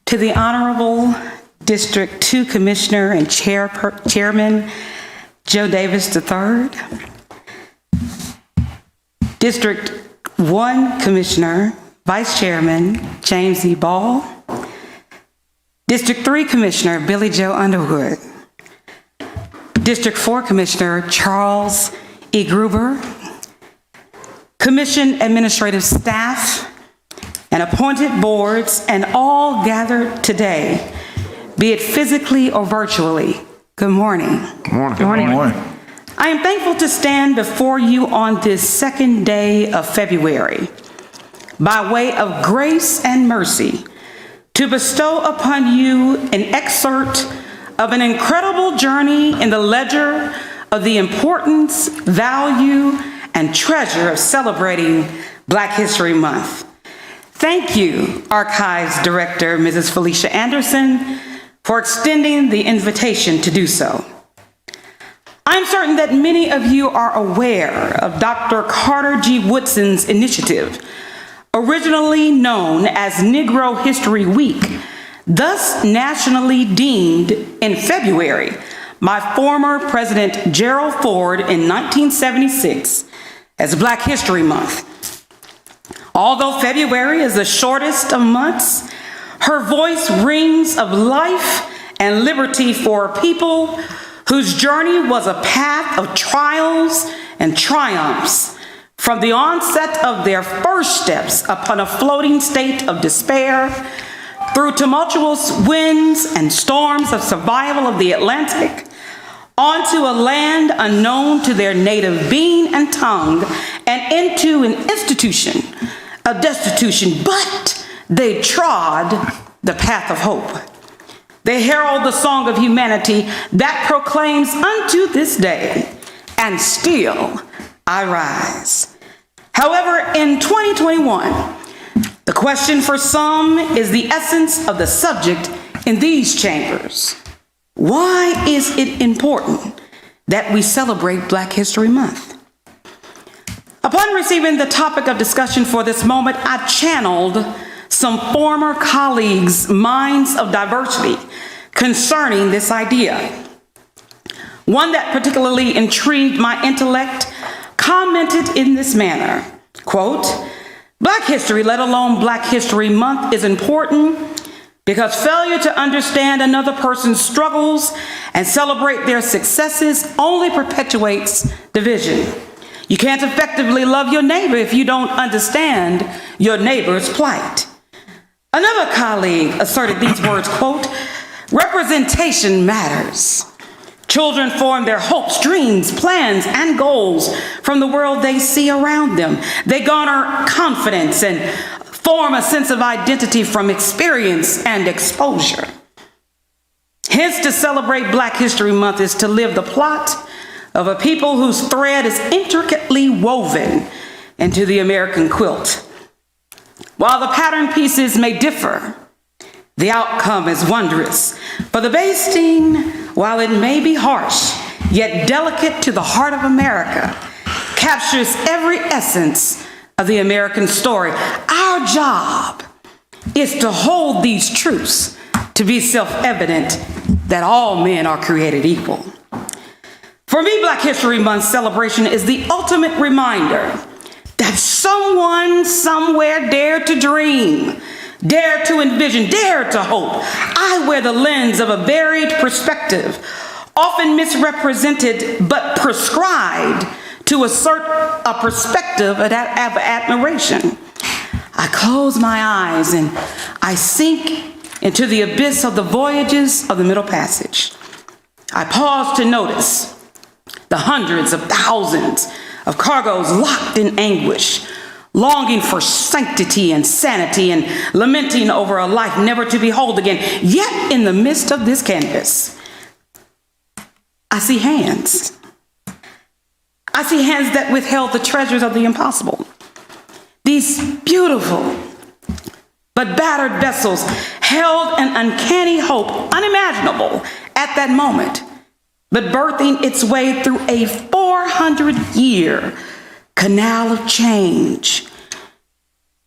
To the Honorable District 2 Commissioner and Chairman Joe Davis III, District 1 Commissioner, Vice Chairman James E. Ball, District 3 Commissioner Billy Joe Underwood, District 4 Commissioner Charles E. Gruber, Commission administrative staff, and appointed boards, and all gathered today, be it physically or virtually. Good morning. Morning. Good morning. I am thankful to stand before you on this second day of February, by way of grace and mercy, to bestow upon you an excerpt of an incredible journey in the ledger of the importance, value, and treasure of celebrating Black History Month. Thank you, Archives Director, Mrs. Felicia Anderson, for extending the invitation to do so. I'm certain that many of you are aware of Dr. Carter G. Woodson's initiative, originally known as Negro History Week, thus nationally deemed in February by former President Gerald Ford in 1976 as Black History Month. Although February is the shortest of months, her voice rings of life and liberty for a people whose journey was a path of trials and triumphs, from the onset of their first steps upon a floating state of despair, through tumultuous winds and storms of survival of the Atlantic, onto a land unknown to their native being and tongue, and into an institution of destitution, but they trod the path of hope. They herald the song of humanity that proclaims unto this day, and still I rise. However, in 2021, the question for some is the essence of the subject in these chambers. Why is it important that we celebrate Black History Month? Upon receiving the topic of discussion for this moment, I channeled some former colleagues' minds of diversity concerning this idea. One that particularly intrigued my intellect commented in this manner, quote, "Black history, let alone Black History Month, is important because failure to understand another person's struggles and celebrate their successes only perpetuates division. You can't effectively love your neighbor if you don't understand your neighbor's plight." Another colleague asserted these words, quote, "Representation matters. Children form their hopes, dreams, plans, and goals from the world they see around them. They garner confidence and form a sense of identity from experience and exposure. Hence, to celebrate Black History Month is to live the plot of a people whose thread is intricately woven into the American quilt. While the pattern pieces may differ, the outcome is wondrous. For the basting, while it may be harsh, yet delicate to the heart of America, captures every essence of the American story. Our job is to hold these truths to be self-evident that all men are created equal. For me, Black History Month celebration is the ultimate reminder that someone somewhere dared to dream, dared to envision, dared to hope. I wear the lens of a varied perspective, often misrepresented but prescribed to assert a perspective of admiration. I close my eyes and I sink into the abyss of the voyages of the Middle Passage. I pause to notice the hundreds of thousands of cargoes locked in anguish, longing for sanctity and sanity and lamenting over a life never to behold again. Yet in the midst of this canvas, I see hands. I see hands that withheld the treasures of the impossible. These beautiful but battered vessels held an uncanny hope unimaginable at that moment, but birthing its way through a 400-year canal of change.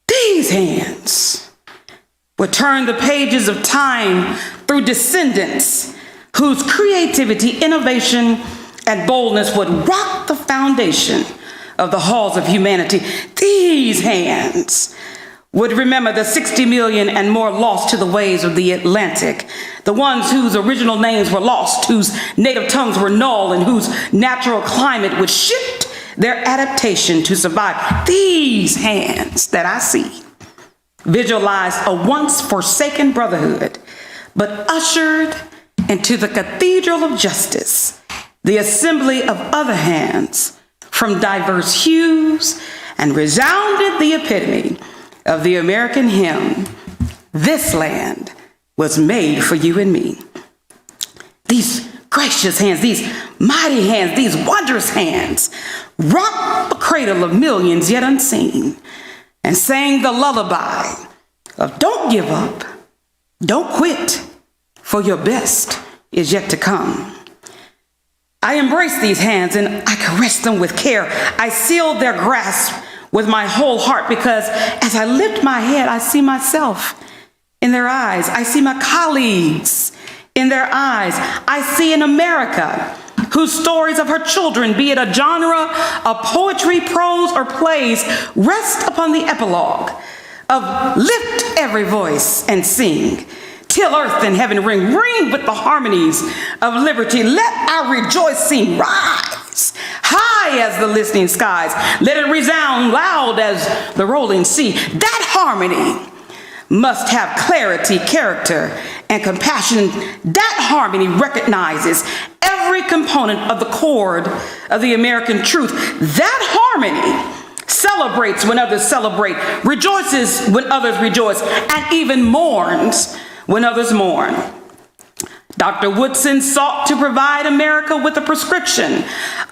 These hands would turn the pages of time through descendants whose creativity, innovation, and boldness would rock the foundation of the halls of humanity. These hands would remember the 60 million and more lost to the waves of the Atlantic, the ones whose original names were lost, whose native tongues were null, and whose natural climate would shift their adaptation to survive. These hands that I see visualize a once forsaken brotherhood, but ushered into the cathedral of justice, the assembly of other hands from diverse hues, and resounded the epitome of the American hymn, "This land was made for you and me." These gracious hands, these mighty hands, these wondrous hands rocked the cradle of millions yet unseen, and sang the lullaby of don't give up, don't quit, for your best is yet to come. I embrace these hands and I caress them with care. I seal their grasp with my whole heart, because as I lift my head, I see myself in their eyes. I see my colleagues in their eyes. I see an America whose stories of her children, be it a genre of poetry, prose, or plays, rest upon the epilogue of lift every voice and sing, till earth and heaven ring with the harmonies of liberty. Let our rejoicing rise high as the listening skies. Let it resound loud as the rolling sea. That harmony must have clarity, character, and compassion. That harmony recognizes every component of the chord of the American truth. That harmony celebrates when others celebrate, rejoices when others rejoice, and even mourns when others mourn. Dr. Woodson sought to provide America with a prescription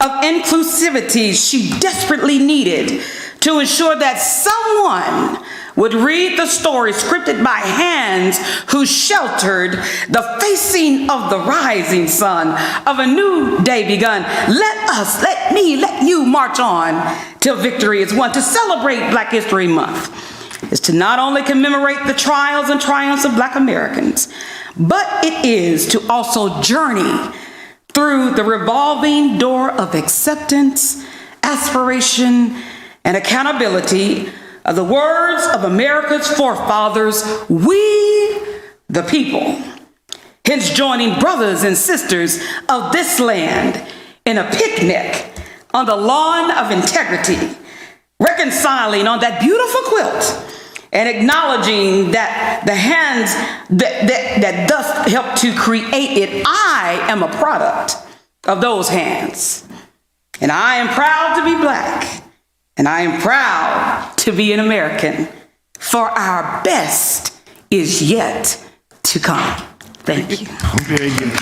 of inclusivity she desperately needed to ensure that someone would read the story scripted by hands who sheltered the facing of the rising sun of a new day begun. Let you march on till victory is won. To celebrate Black History Month is to not only commemorate the trials and triumphs of Black Americans, but it is to also journey through the revolving door of acceptance, aspiration, and accountability of the words of America's forefathers, we the people. Hence joining brothers and sisters of this land in a picnic on the lawn of integrity, reconciling on that beautiful quilt and acknowledging that the hands that thus helped to create it, I am a product of those hands. And I am proud to be Black. And I am proud to be an American, for our best is yet to come. Thank you. Very good.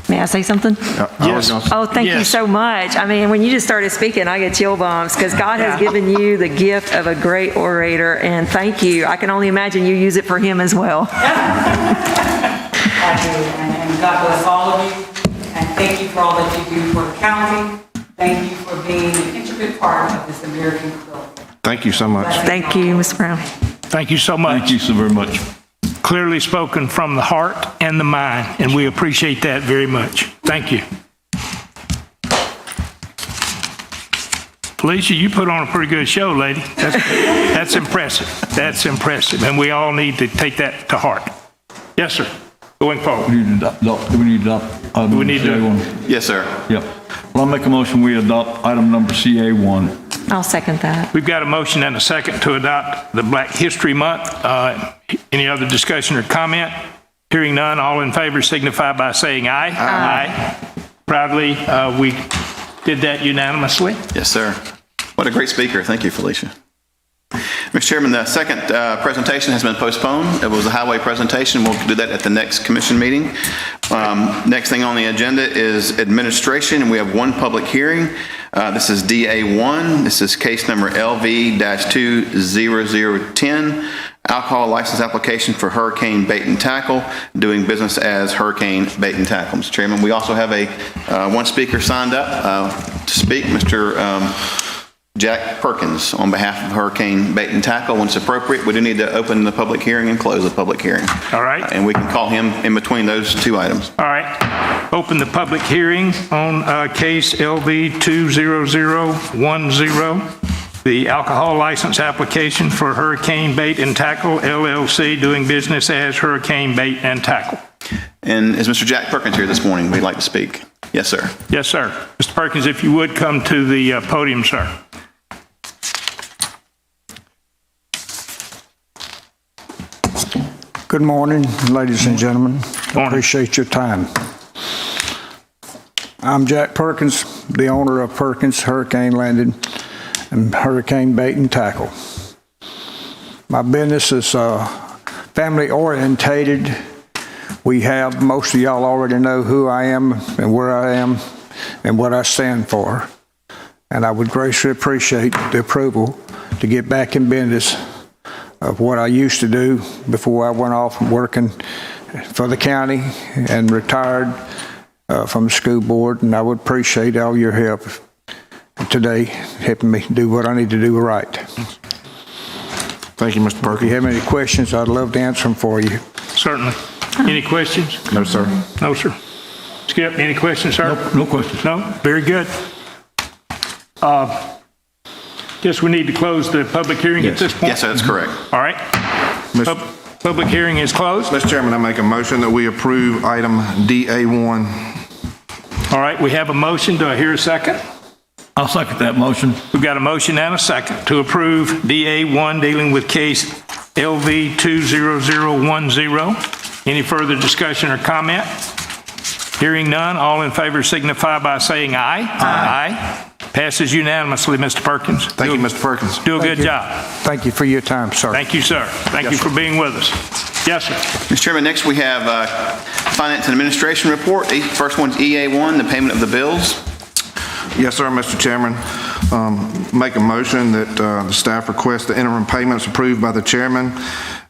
May I say something? Yes. Oh, thank you Yes. so much. I mean, when you just started speaking, I get chill bumps because God has given you the gift of a great orator, and thank you. I can only imagine you use it for him as well. I do, and God bless all of you, and thank you for all that you do for the county. Thank you for being an intricate part of this American quilt. Thank you so much. Thank you, Mr. Brown. Thank you so much. Thank you so very much. Clearly spoken from the heart and the mind, and we appreciate that very much. Thank you. Felicia, you put on a pretty good show, lady. That's impressive. That's impressive, and we all need to take that to heart. Yes, sir. Going forward. Do we need to adopt item We need to- CA1? Yes, sir. Yep. Well, I'll make a motion, we adopt item number CA1. I'll second that. We've got a motion and a second to adopt the Black History Month. Any other discussion or comment? Hearing none, all in favor signify by saying aye. Aye. Proudly, we did that unanimously. Yes, sir. What a great speaker. Thank you, Felicia. Mr. Chairman, the second presentation has been postponed. It was a highway presentation. We'll do that at the next commission meeting. Next thing on the agenda is administration, and we have one public hearing. This is DA1. This is case number LV-20010, alcohol license application for Hurricane Bait and Tackle, doing business as Hurricane Bait and Tackle. Mr. Chairman, we also have one speaker signed up to speak, Mr. Jack Perkins, on behalf of Hurricane Bait and Tackle. When it's appropriate, we do need to open the public hearing and close the public hearing. All right. And we can call him in between those two items. All right. Open the public hearing on case LV-20010, the alcohol license application for Hurricane Bait and Tackle, LLC, doing business as Hurricane Bait and Tackle. And is Mr. Jack Perkins here this morning? We'd like to speak. Yes, sir. Yes, sir. Mr. Perkins, if you would come to the podium, sir. Good morning, ladies and gentlemen. Appreciate your time. I'm Jack Perkins, the owner of Perkins Hurricane Landing and Hurricane Bait and Tackle. My business is family orientated. We have, most of y'all already know who I am and where I am and what I stand for. And I would graciously appreciate the approval to get back in business of what I used to do before I went off working for the county and retired from the school board. And I would appreciate all your help today, helping me do what I need to do right. Thank you, Mr. Perkins. If you have any questions, I'd love to answer them for you. Certainly. Any questions? No, sir. No, sir. Skip, any questions, sir? No questions. No? Very good. Guess we need to close the public hearing at this point? Yes, sir, that's correct. All right. Public hearing is closed. Mr. Chairman, I make a motion that we approve item DA1. All right, we have a motion. Do I hear a second? I'll second that motion. We've got a motion and a second to approve DA1 dealing with case LV 20010. Any further discussion or comment? Hearing none, all in favor signify by saying aye. Aye. Passes unanimously, Mr. Perkins. Thank you, Mr. Perkins. Do a good job. Thank you for your time, sir. Thank you, sir. Thank you for being with us. Yes, sir. Mr. Chairman, next we have Finance and Administration Report. First one's EA1, the payment of the bills. Yes, sir, Mr. Chairman. Make a motion that the staff request the interim payments approved by the chairman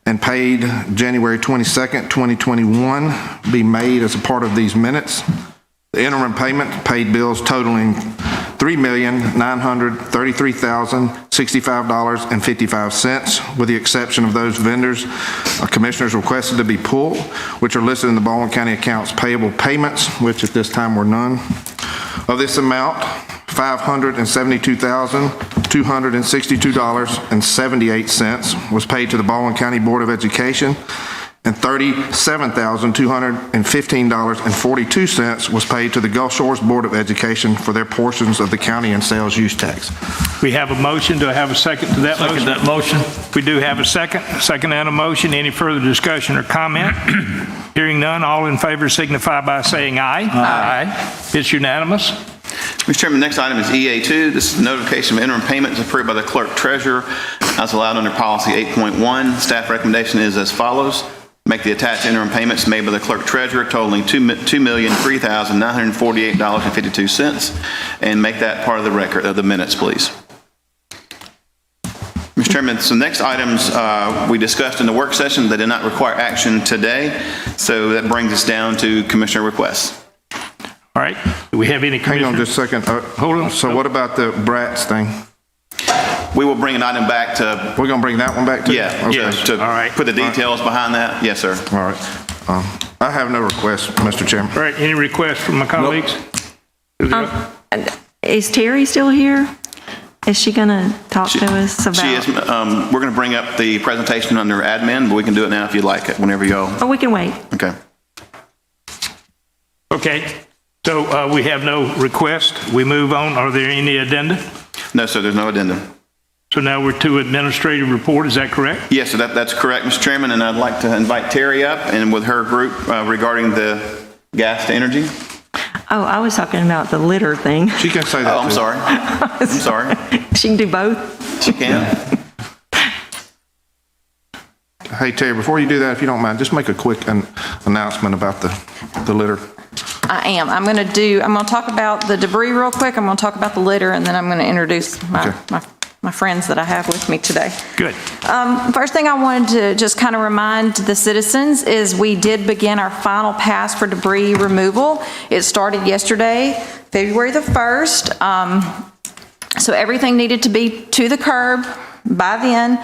and paid January 22nd, 2021 be made as a part of these minutes. The interim payment paid bills totaling $3,933,065.55, with the exception of those vendors commissioners requested to be pulled, which are listed in the Baldwin County accounts payable payments, which at this time were none. Of this amount, $572,262.78 was paid to the Baldwin County Board of Education, and $37,215.42 was paid to the Gulf Shores Board of Education for their portions of the county and sales use tax. We have a motion. Do I have a second to that motion? Second that motion. We do have a second. Second and a motion. Any further discussion or comment? Hearing none, all in favor signify by saying aye. Aye. It's unanimous. Mr. Chairman, the next item is EA2. This is the notification of interim payments approved by the clerk treasurer as allowed under policy 8.1. Staff recommendation is as follows. Make the attached interim payments made by the clerk treasurer totaling $2,003,948.52 and make that part of the record of the minutes, please. Mr. Chairman, so next items we discussed in the work session that did not require action today. So that brings us down to commissioner requests. All right. Do we have any Hang on just a second. Hold on. So what about the Bratz thing? We will bring an item back to... We're going to bring that one back to? Yeah, Okay. yes, to All right. put the details behind that. Yes, sir. All right. I have no requests, Mr. Chairman. All right. Any requests from my colleagues? Is Terry still here? Is she going to talk to us about? She is. We're going to bring up the presentation under admin, but we can do it now if you'd like it, whenever you go. Oh, we can wait. Okay. Okay. So we have no request. We move on. Are there any addenda? No, sir, there's no addendum. So now we're to administrative report. Is that correct? Yes, so that's correct, Mr. Chairman, and I'd like to invite Terry up and with her group regarding the gas to energy. Oh, I was talking about the litter thing. She can say that. Oh, I'm too. sorry. I'm sorry. She can do both? She can. Hey, Terry, before you do that, if you don't mind, just make a quick announcement about the litter. I am. I'm going to talk about the debris real quick. I'm going to talk about the litter, and then I'm going to introduce my friends that I have with me today. Good. First thing I wanted to just kind of remind the citizens is we did begin our final pass for debris removal. It started yesterday, February the 1st. So everything needed to be to the curb by then.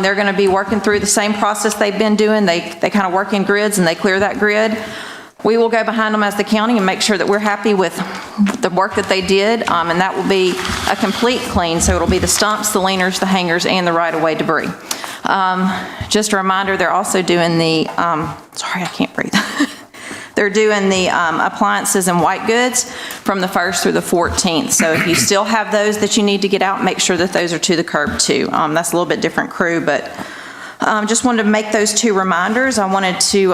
They're going to be working through the same process they've been doing. They kind of work in grids and they clear that grid. We will go behind them as the county and make sure that we're happy with the work that they did, and that will be a complete clean. So it'll be the stumps, the leaners, the hangers, and the right-of-way debris. Just a reminder, they're also doing the, sorry, I can't breathe. They're doing the appliances and white goods from the 1st through the 14th. So if you still have those that you need to get out, make sure that those are to the curb too. That's a little bit different crew, but just wanted to make those two reminders. I wanted to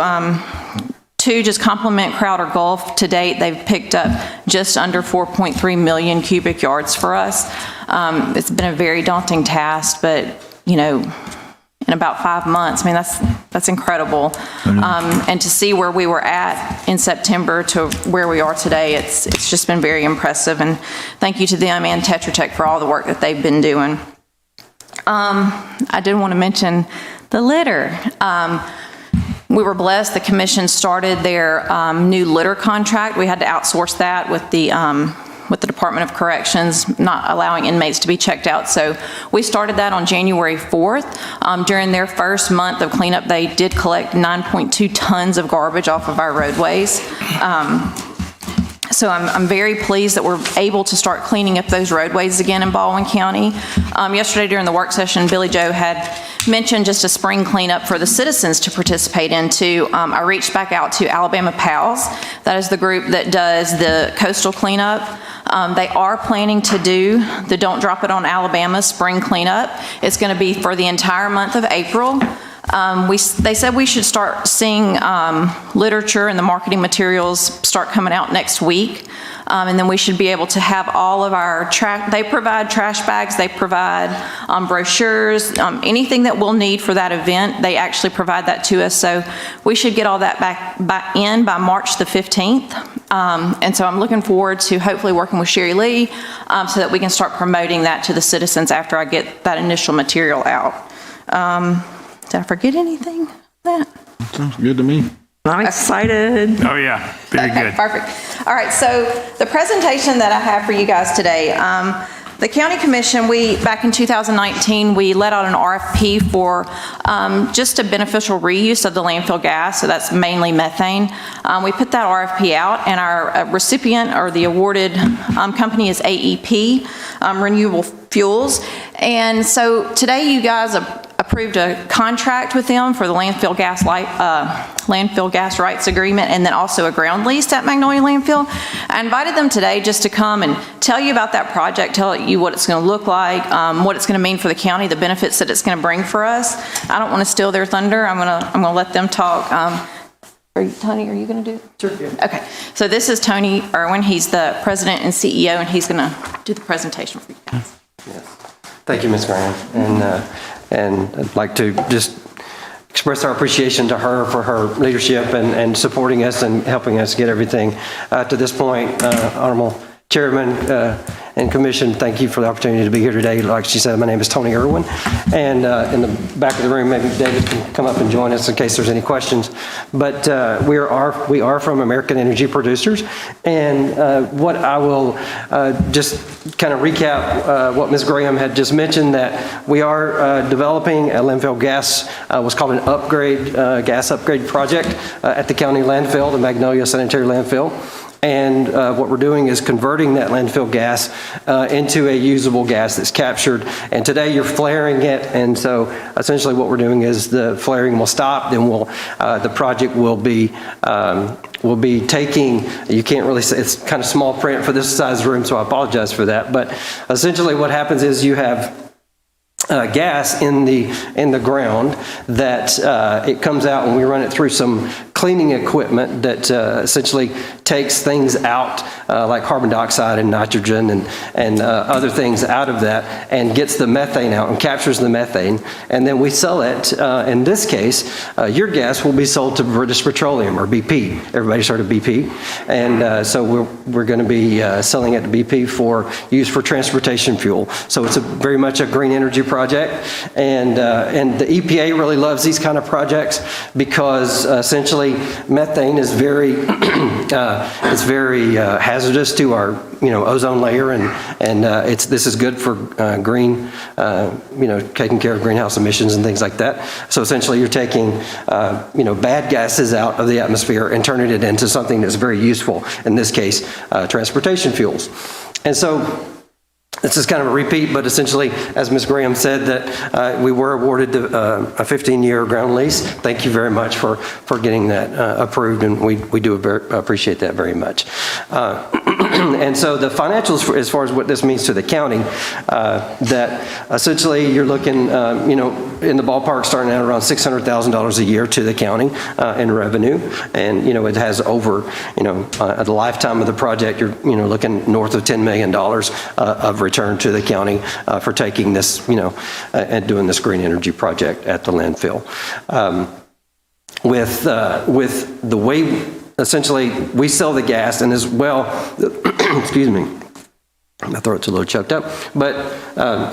To just compliment Crowder Gulf, to date, they've picked up just under 4.3 million cubic yards for us. It's been a very daunting task, but, you know, in about 5 months, I mean, that's incredible. And to see where we were at in September to where we are today, it's just been very impressive. And thank you to them and Tetra Tech for all the work that they've been doing. I did want to mention the litter. We were blessed. The commission started their new litter contract. We had to outsource that with the Department of Corrections not allowing inmates to be checked out. So we started that on January 4th. During their first month of cleanup, they did collect 9.2 tons of garbage off of our roadways. So I'm very pleased that we're able to start cleaning up those roadways again in Baldwin County. Yesterday during the work session, Billy Joe had mentioned just a spring cleanup for the citizens to participate into. I reached back out to Alabama PALS. That is the group that does the coastal cleanup. They are planning to do the Don't Drop It on Alabama spring cleanup. It's going to be for the entire month of April. They said we should start seeing literature and the marketing materials start coming out next week. And then we should be able to have all of our they provide trash bags, they provide brochures, anything that we'll need for that event, they actually provide that to us. So we should get all that back by March the 15th. And so I'm looking forward to hopefully working with Sherry Lee so that we can start promoting that to the citizens after I get that initial material out. Did I forget anything? Sounds good to me. I'm excited. Oh, yeah. Very good. Perfect. All right, so the presentation that I have for you guys today, the County Commission, back in 2019, we let out an RFP for just a beneficial reuse of the landfill gas, so that's mainly methane. We put that RFP out, and our recipient or the awarded company is AEP, Renewable Fuels. And so today you guys approved a contract with them for the landfill gas rights agreement, and then also a ground lease at Magnolia Landfill. I invited them today just to come and tell you about that project, tell you what it's going to look like, what it's going to mean for the county, the benefits that it's going to bring for us. I don't want to steal their thunder. I'm going to let them talk. Tony, are you going to do it? Sure. Yeah. Okay. So this is Tony Irwin. He's the president and CEO, and he's going to do the presentation for you guys. Yes. Thank you, Ms. Graham. And I'd like to just express our appreciation to her for her leadership and supporting us and helping us get everything to this point. Honorable Chairman and Commission, thank you for the opportunity to be here today. Like she said, my name is Tony Irwin, and in the back of the room, maybe David can come up and join us in case there's any questions. But we are from American Energy Producers, and what I will just kind of recap what Ms. Graham had just mentioned, that we are developing a landfill gas, what's called an upgrade, gas upgrade project at the county landfill, the Magnolia Sanitary Landfill. And what we're doing is converting that landfill gas into a usable gas that's captured. And today you're flaring it, and so essentially what we're doing is the flaring will stop. Then the project will be taking. You can't really say, it's kind of small print for this size room, so I apologize for that. But essentially what happens is you have gas in the ground that it comes out when we run it through some cleaning equipment that essentially takes things out like carbon dioxide and nitrogen and other things out of that, and gets the methane out and captures the methane, and then we sell it. In this case, your gas will be sold to British Petroleum, or BP. Everybody's heard of BP, and so we're going to be selling it to BP for use for transportation fuel. So it's very much a green energy project, and the EPA really loves these kind of projects because essentially methane is very hazardous to our ozone layer, and this is good for green, taking care of greenhouse emissions and things like that. So essentially you're taking bad gases out of the atmosphere and turning it into something that's very useful, in this case transportation fuels. And so this is kind of a repeat, but essentially, as Ms. Graham said, that we were awarded a 15-year ground lease. Thank you very much for getting that approved, and we do appreciate that very much. And so the financials, as far as what this means to the county, that essentially you're looking, in the ballpark starting out around $600,000 a year to the county in revenue. And, it has over, at the lifetime of the project, you're, looking north of $10 million of return to the county for taking this, and doing this green energy project at the landfill. With the way, essentially, we sell the gas, and as well, excuse me, my throat's a little choked up, but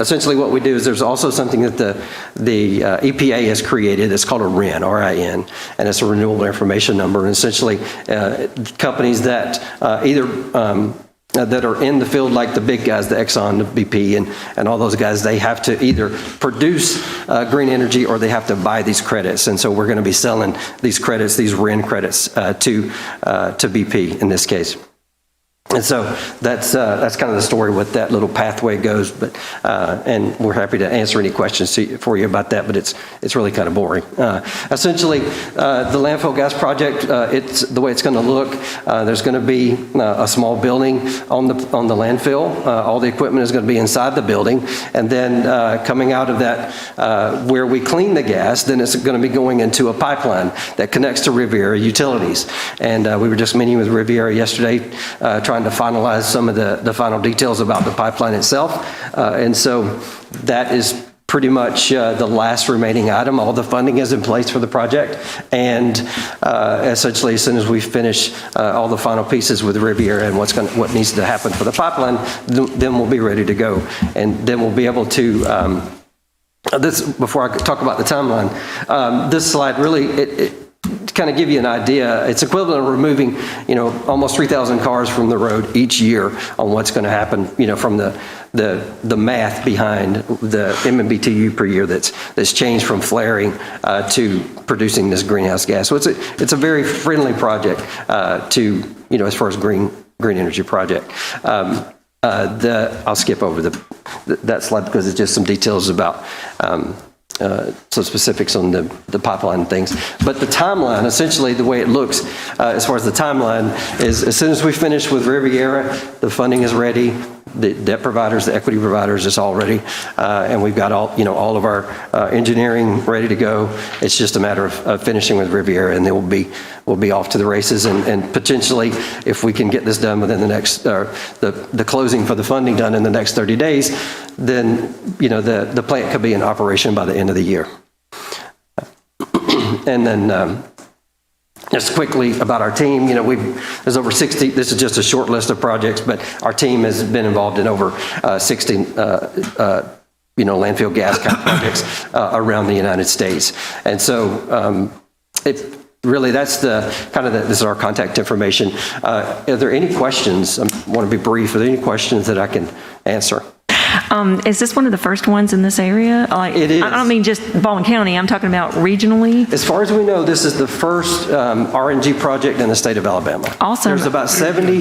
essentially what we do is there's also something that the EPA has created. It's called a RIN, R-I-N, and it's a renewable information number. And essentially, companies that that are in the field, like the big guys, the Exxon, the BP, and all those guys, they have to either produce green energy or they have to buy these credits. And so we're going to be selling these credits, these RIN credits, to BP in this case. And so that's kind of the story what that little pathway goes. But and we're happy to answer any questions for you about that. But it's really kind of boring. Essentially, the landfill gas project, it's the way it's going to look. There's going to be a small building on the landfill. All the equipment is going to be inside the building, and then coming out of that, where we clean the gas, then it's going to be going into a pipeline that connects to Riviera Utilities. And we were just meeting with Riviera yesterday, trying to finalize some of the final details about the pipeline itself. And so that is pretty much the last remaining item. All the funding is in place for the project. And essentially, as soon as we finish all the final pieces with Riviera and what needs to happen for the pipeline, then we'll be ready to go. And then we'll be able to, before I talk about the timeline, this slide really, to kind of give you an idea, it's equivalent of removing, almost 3,000 cars from the road each year on what's going to happen, from the math behind the MMBTU per year that's changed from flaring to producing this greenhouse gas. So it's a very friendly project to, as far as green energy project. I'll skip over that slide because it's just some details about some specifics on the pipeline and things. But the timeline, essentially the way it looks as far as the timeline is, as soon as we finish with Riviera, the funding is ready, the debt providers, the equity providers is all ready, and we've got all of our engineering ready to go. It's just a matter of finishing with Riviera, and then we'll be off to the races, and potentially, if we can get this done within the next, the closing for the funding done in the next 30 days, then the plant could be in operation by the end of the year. And then just quickly about our team, there's over 60, this is just a short list of projects, but our team has been involved in over 60 landfill gas kind of projects around the United States. And so really that's this is our contact information. Are there any questions? I want to be brief. Are there any questions that I can answer? Is this one of the first ones in this area? It is. I don't mean just Baldwin County. I'm talking about regionally. As far as we know, this is the first RNG project in the state of Alabama. Awesome. There's about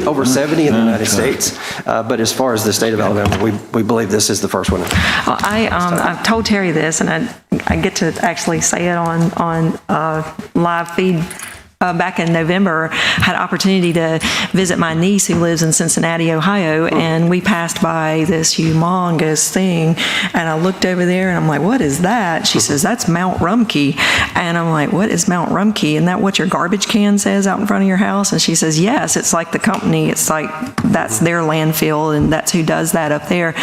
over 70 in the United States, but as far as the state of Alabama, we believe this is the first one. I've told Terry this, and I get to actually say it on live feed. Back in November, had opportunity to visit my niece who lives in Cincinnati, Ohio, and we passed by this humongous thing, and I looked over there and I'm like, what is that? She says, that's Mount Rumpke. And I'm like, what is Mount Rumpke? Isn't that what your garbage can says out in front of your house? And she says, yes, it's like the company. It's like, that's their landfill, and that's who does that up there.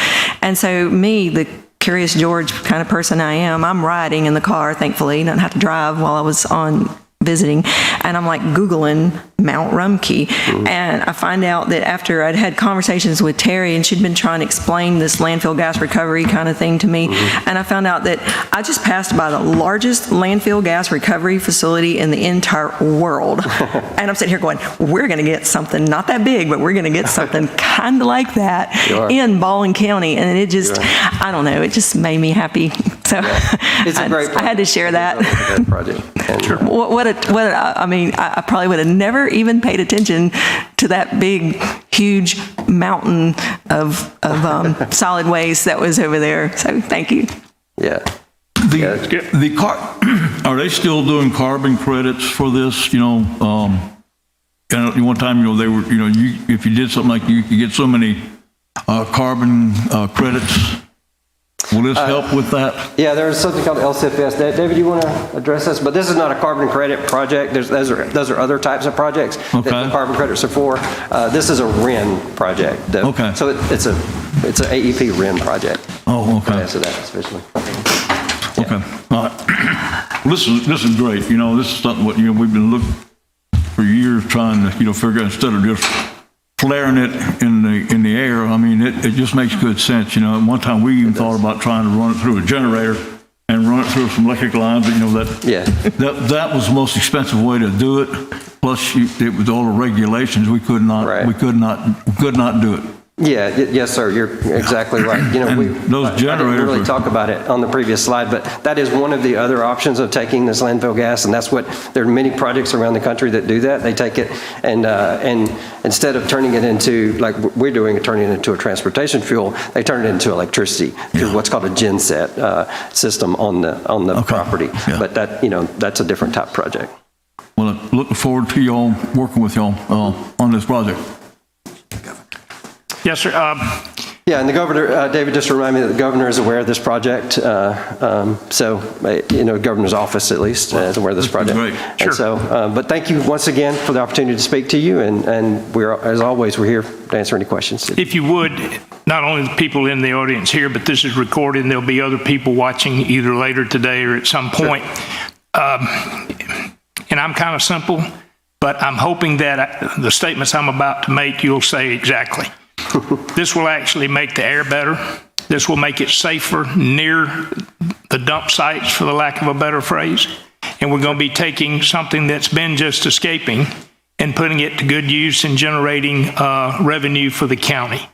And so me, the Curious George kind of person I am, I'm riding in the car, thankfully, don't have to drive while I was on visiting, and I'm like Googling Mount Rumpke, and I find out that after I'd had conversations with Terry, and she'd been trying to explain this landfill gas recovery kind of thing to me, and I found out that I just passed by the largest landfill gas recovery facility in the entire world. And I'm sitting here going, we're going to get something, not that big, but we're going to get something kind of like that in Baldwin County, and it just, I don't know, it just made me happy. So it's a great project. I had to share that. Sure. I probably would have never even paid attention to that big, huge mountain of solid waste that was over there. So thank you. Yeah. Are they still doing carbon credits for this? and one time, they were, if you did something like you could get so many carbon credits. Will this help with that? Yeah, there's something called LCFS. David, you want to address this? But this is not a carbon credit project. Those are other types of projects that the carbon credits are for. This is a RIN project. Okay. So it's an AEP RIN project. Oh, okay. Answer that especially. Okay. All right. This is great. This is something what we've been looking for years trying to figure out instead of just flaring it in the air. I mean, it just makes good sense. One time we even thought about trying to run it through a generator and run it through some electric lines. But that was the most expensive way to do it. Plus, it was all the regulations. We could not do it. Yeah, yes, sir. You're exactly right. Those generators I didn't really talk about it on the previous slide, but that is one of the other options of taking this landfill gas, and that's what there are many projects around the country that do that. They take it and instead of turning it into like we're doing, turning it into a transportation fuel, they turn it into electricity through what's called a genset system on the property. Yeah. But that's a different type of project. Well, I'm looking forward to y'all working with y'all on this project. Yes, sir. Yeah, and the governor, David, just remind me that the governor is aware of this project. Governor's office at least is aware of this project. Great. Sure. And so, but thank you once again for the opportunity to speak to you, and we're, as always, we're here to answer any questions. If you would, not only the people in the audience here, but this is recorded, and there'll be other people watching either later today or at some point. And I'm kind of simple, but I'm hoping that the statements I'm about to make, you'll say exactly. This will actually make the air better. This will make it safer near the dump sites, for the lack of a better phrase. And we're going to be taking something that's been just escaping and putting it to good use and generating revenue for the county.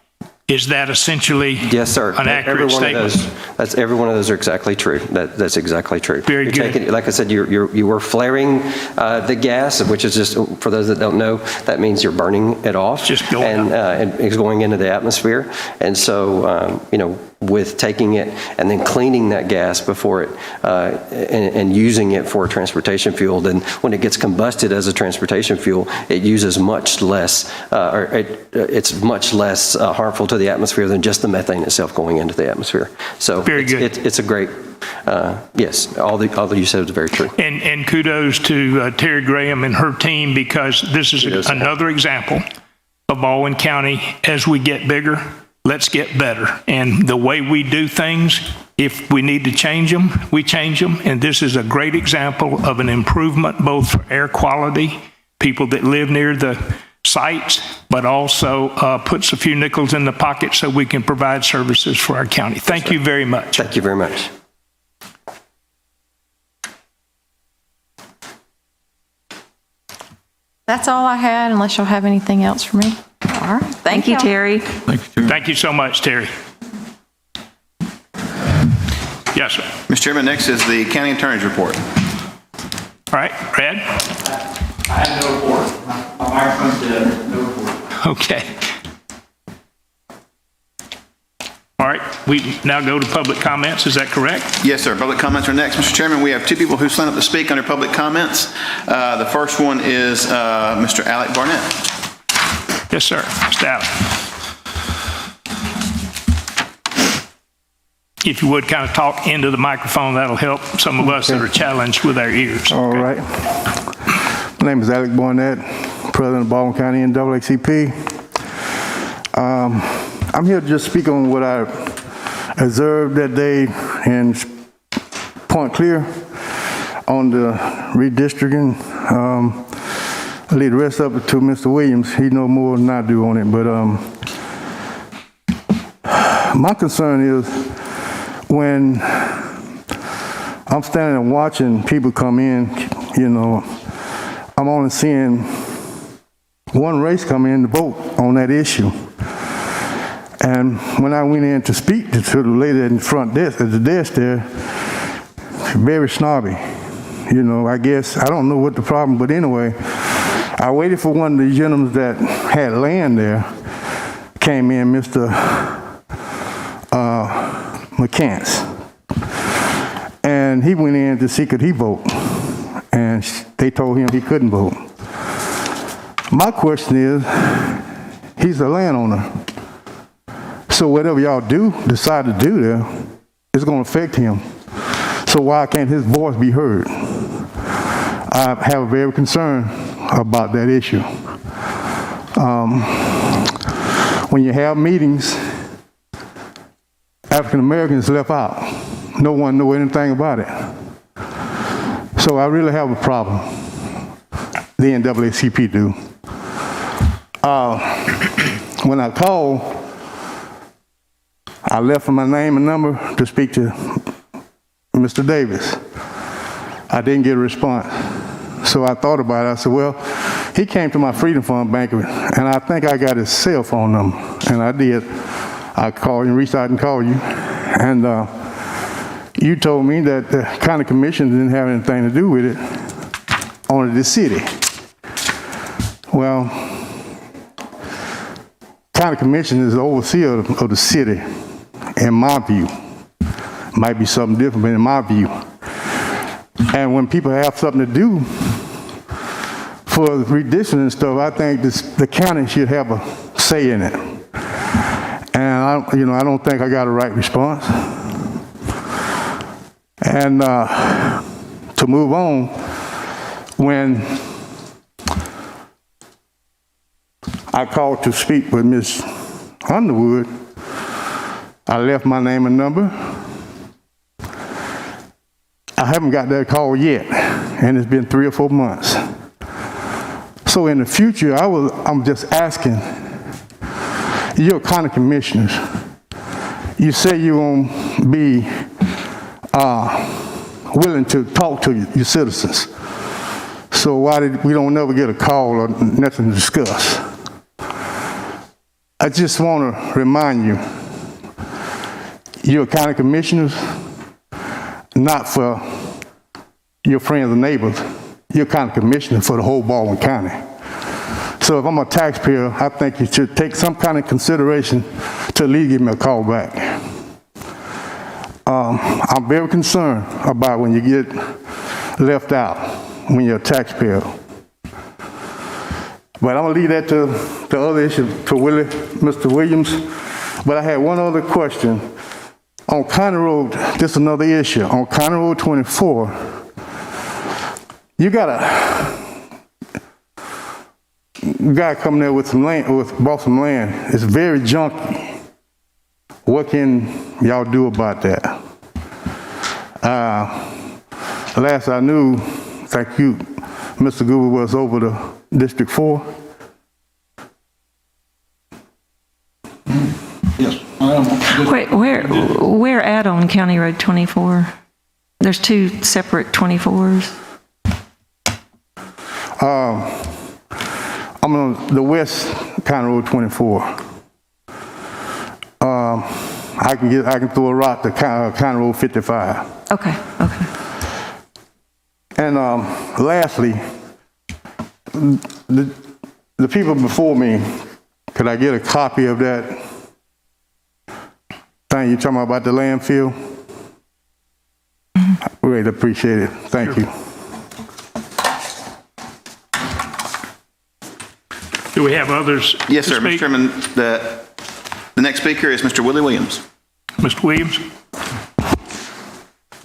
Is that essentially yes, sir. An accurate statement? Every one of those are exactly true. That's exactly true. Very good. Like I said, you were flaring the gas, which is just, for those that don't know, that means you're burning it off. Just going and it's going into the atmosphere. And so, with taking it and then cleaning that gas before it and using it for transportation fuel, then when it gets combusted as a transportation fuel, it uses much less, it's much less harmful to the atmosphere than just the methane itself going into the atmosphere. So very good. It's a great, yes, all that you said was very true. And kudos to Terry Graham and her team, because this is another example of Baldwin County. As we get bigger, let's get better. And the way we do things, if we need to change them, we change them. And this is a great example of an improvement, both for air quality, people that live near the sites, but also puts a few nickels in the pocket so we can provide services for our county. Thank you very much. Thank you very much. That's all I had, unless y'all have anything else for me. All right. Thank you, Terry. Thank you so much, Terry. Yes, sir. Mr. Chairman, next is the county attorney's report. All right, Brad? I have no report. My microphone's dead. No report. Okay. All right, we now go to public comments, is that correct? Yes, sir. Public comments are next. Mr. Chairman, we have two people who signed up to speak under public comments. The first one is Mr. Alec Barnett. Yes, sir. Mr. Alec. If you would kind of talk into the microphone, that'll help some of us that are challenged with our ears. All right. My name is Alec Barnett, President of Baldwin County NAACP. I'm here to just speak on what I observed that day in Point Clear on the redistricting. I leave the rest up to Mr. Williams. He knows more than I do on it. But my concern is when I'm standing and watching people come in, I'm only seeing one race come in to vote on that issue. And when I went in to speak to the lady in the front desk, at the desk there, very snobby. I guess, I don't know what the problem, but anyway, I waited for one of the gentlemen that had land there, came in, Mr. McCants. And he went in to see could he vote. And they told him he couldn't vote. My question is, he's a landowner. So whatever y'all decide to do there, it's going to affect him. So why can't his voice be heard? I have a very concern about that issue. When you have meetings, African Americans left out. No one knew anything about it. So I really have a problem. The NAACP do. When I called, I left my name and number to speak to Mr. Davis. I didn't get a response. So I thought about it. I said, well, he came to my Freedom Fund banquet, and I think I got his cell phone number. And I did. I called you, reached out and called you. And you told me that the county commission didn't have anything to do with it, only the city. Well, county commission is the overseer of the city, in my view. Might be something different, but in my view. And when people have something to do for redistricting and stuff, I think the county should have a say in it. And I don't think I got a right response. And to move on, when I called to speak with Ms. Underwood, I left my name and number. I haven't got that call yet, and it's been 3 or 4 months. So in the future, I'm just asking, you're county commissioners. You say you're going to be willing to talk to your citizens. So why did we don't never get a call or nothing to discuss? I just want to remind you, you're county commissioners, not for your friends and neighbors. You're county commissioner for the whole Baldwin County. So if I'm a taxpayer, I think you should take some kind of consideration to at least give me a call back. I'm very concerned about when you get left out when you're a taxpayer. But I'm gonna leave that to the other issue, to Mr. Williams. But I had one other question. On County Road, this is another issue. On County Road 24, you got a guy coming there with some land, bought some land. It's very junky. What can y'all do about that? Last I knew, thank you, Mr. Goober was over to District 4. Yes, I am. Where at on County Road 24? There's 2 separate 24s. I'm on the west County Road 24. I can throw a rock to County Road 55. Okay. And lastly, the people before me, could I get a copy of that thing you're talking about the landfill? I really appreciate it. Thank you. Do we have others? Yes, to sir. Mr. speak? Chairman, the next speaker is Mr. Willie Williams. Mr. Williams?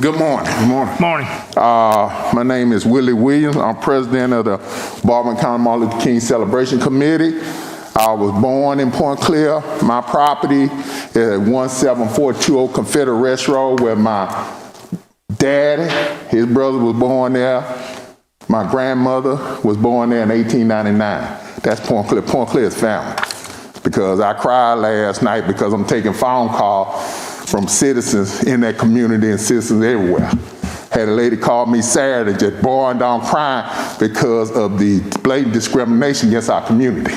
Good morning. Good morning. Morning. My name is Willie Williams. I'm president of the Baldwin County Martin Luther King Celebration Committee. I was born in Point Clear. My property is at 17420 Confederate Road, where my daddy, his brother was born there. My grandmother was born there in 1899. That's Point Clear. Point Clear's family. Because I cried last night because I'm taking phone calls from citizens in that community and citizens everywhere. Had a lady call me Saturday just boring down crying because of the blatant discrimination against our community.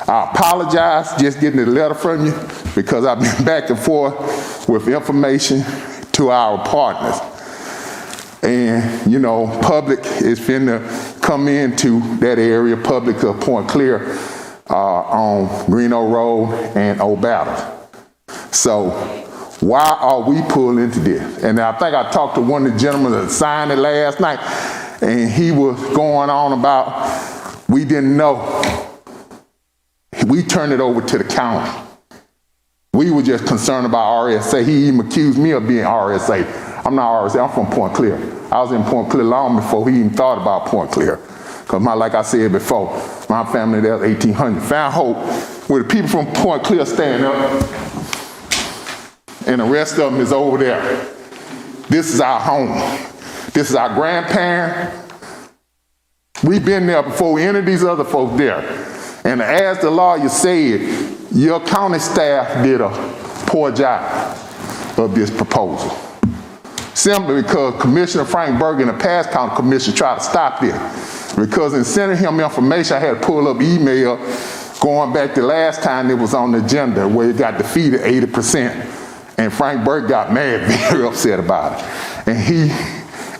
I apologize just getting the letter from you because I've been back and forth with information to our partners. And, public is finna come into that area, public of Point Clear, on Greeno Road and Old Battle. So why are we pulling into this? And I think I talked to one of the gentlemen that signed it last night, and he was going on about We didn't know. We turned it over to the county. We were just concerned about RSA. He even accused me of being RSA. I'm not RSA, I'm from Point Clear. I was in Point Clear long before he even thought about Point Clear. Because like I said before, my family there was 1800. Found hope where the people from Point Clear stand up and the rest of them is over there. This is our home. This is our grandparent. We've been there before any of these other folks there. And as the lawyer said, your county staff did a poor job of this proposal. Simply because Commissioner Frank Berger and the past county commission tried to stop this. Because in sending him information, I had to pull up email going back to last time it was on the agenda where it got defeated 80%. And Frank Berger got mad, very upset about it. And he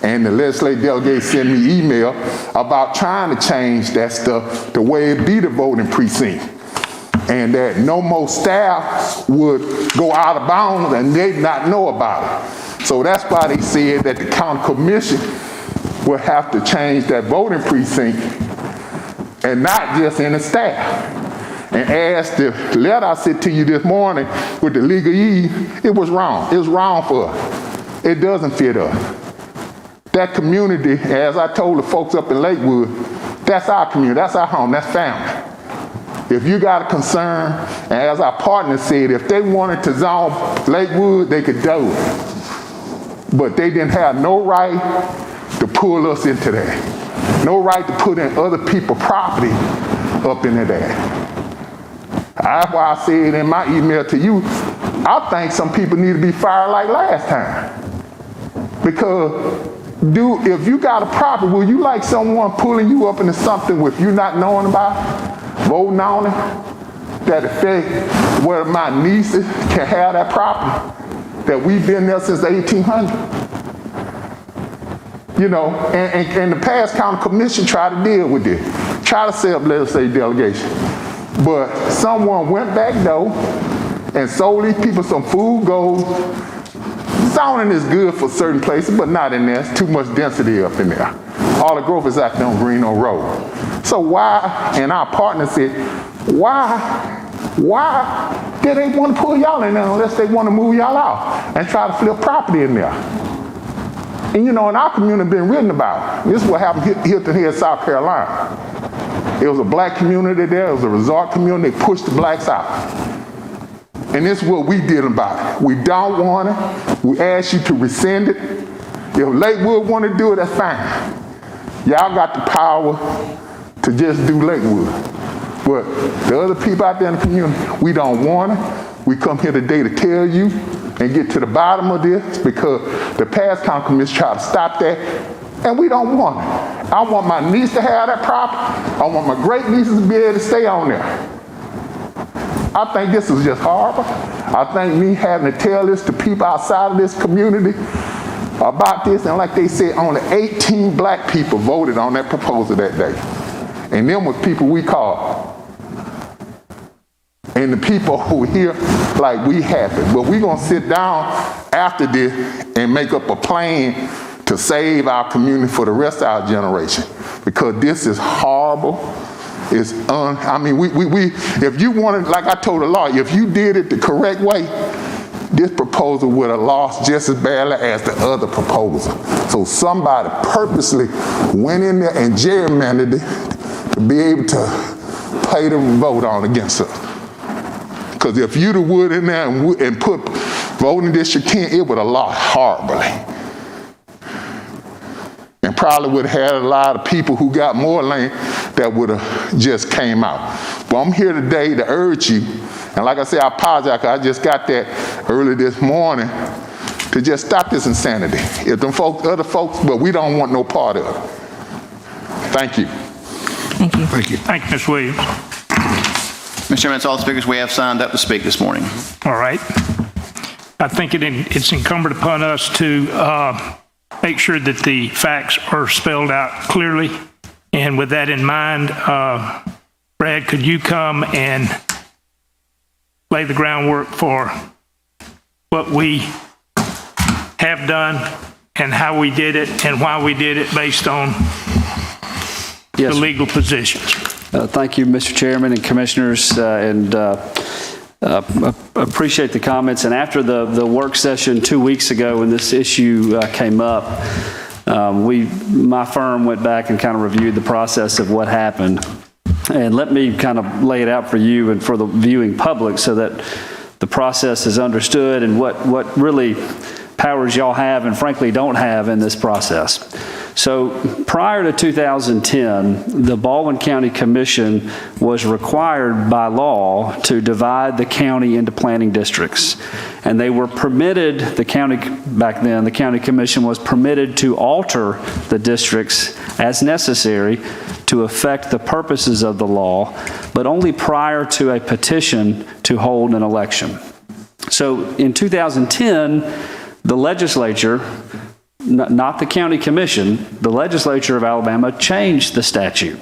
and the legislative delegate sent me email about trying to change that stuff the way it be the voting precinct. And that no more staff would go out of bounds and they'd not know about it. So that's why they said that the county commission will have to change that voting precinct and not just in the staff. And as the letter I sent to you this morning with the legal ease, it was wrong. It was wrong for us. It doesn't fit us. That community, as I told the folks up in Lakewood, that's our community, that's our home, that's family. If you got a concern, and as our partner said, if they wanted to zone Lakewood, they could do it. But they didn't have no right to pull us into that. No right to put in other people's property up into that. That's why I said in my email to you, I think some people need to be fired like last time. Because if you got a property, will you like someone pulling you up into something with you not knowing about it, voting on it, that affect where my nieces can have that property, that we've been there since 1800? You know, and the past county commission tried to deal with this, try to set up legislative delegation. But someone went back though and sold these people some food gold. Zoning is good for certain places, but not in there. It's too much density up in there. All the growth is out there on Greeno Road. So why, and our partner said, why did they want to pull y'all in there unless they want to move y'all out and try to flip property in there? And you know, in our community been written about. This is what happened Hilton Head, South Carolina. It was a black community there, it was a resort community, they pushed the blacks out. And this is what we did about it. We don't want it. We ask you to rescind it. If Lakewood want to do it, that's fine. Y'all got the power to just do Lakewood. But the other people out there in the community, we don't want it. We come here today to tell you and get to the bottom of this because the past county commission tried to stop that, and we don't want it. I want my niece to have that property. I want my great nieces to be able to stay on there. I think this is just horrible. I think me having to tell this to people outside of this community about this, and like they said, only 18 black people voted on that proposal that day. And them was people we called. And the people who were here, like, we happy. But we're going to sit down after this and make up a plan to save our community for the rest of our generation. Because this is horrible. It's if you wanted, like I told the lawyer, if you did it the correct way, this proposal would have lost just as badly as the other proposal. So somebody purposely went in there and gerrymandered it to be able to play the vote on against us. Because if you'd have would in there and put voting district 10, it would have lost horribly. And probably would have had a lot of people who got more land that would have just came out. But I'm here today to urge you, and like I said, I apologize, because I just got that early this morning, to just stop this insanity. If them folks, other folks, but we don't want no part of it. Thank you. Thank you. Thank you. Thank you, Ms. Williams. Mr. Chairman, that's all the speakers we have signed up to speak this morning. All right. I think it's incumbent upon us to make sure that the facts are spelled out clearly. And with that in mind, Brad, could you come and lay the groundwork for what we have done and how we did it and why we did it based on the legal positions. Thank you, Mr. Chairman and Commissioners, and appreciate the comments. And after the work session 2 weeks ago when this issue came up, my firm went back and kind of reviewed the process of what happened. And let me kind of lay it out for you and for the viewing public so that the process is understood and what really powers y'all have and frankly don't have in this process. So prior to 2010, the Baldwin County Commission was required by law to divide the county into planning districts. And they were permitted, back then, the county commission was permitted to alter the districts as necessary to affect the purposes of the law, but only prior to a petition to hold an election. So in 2010, the legislature, not the county commission, the legislature of Alabama changed the statute.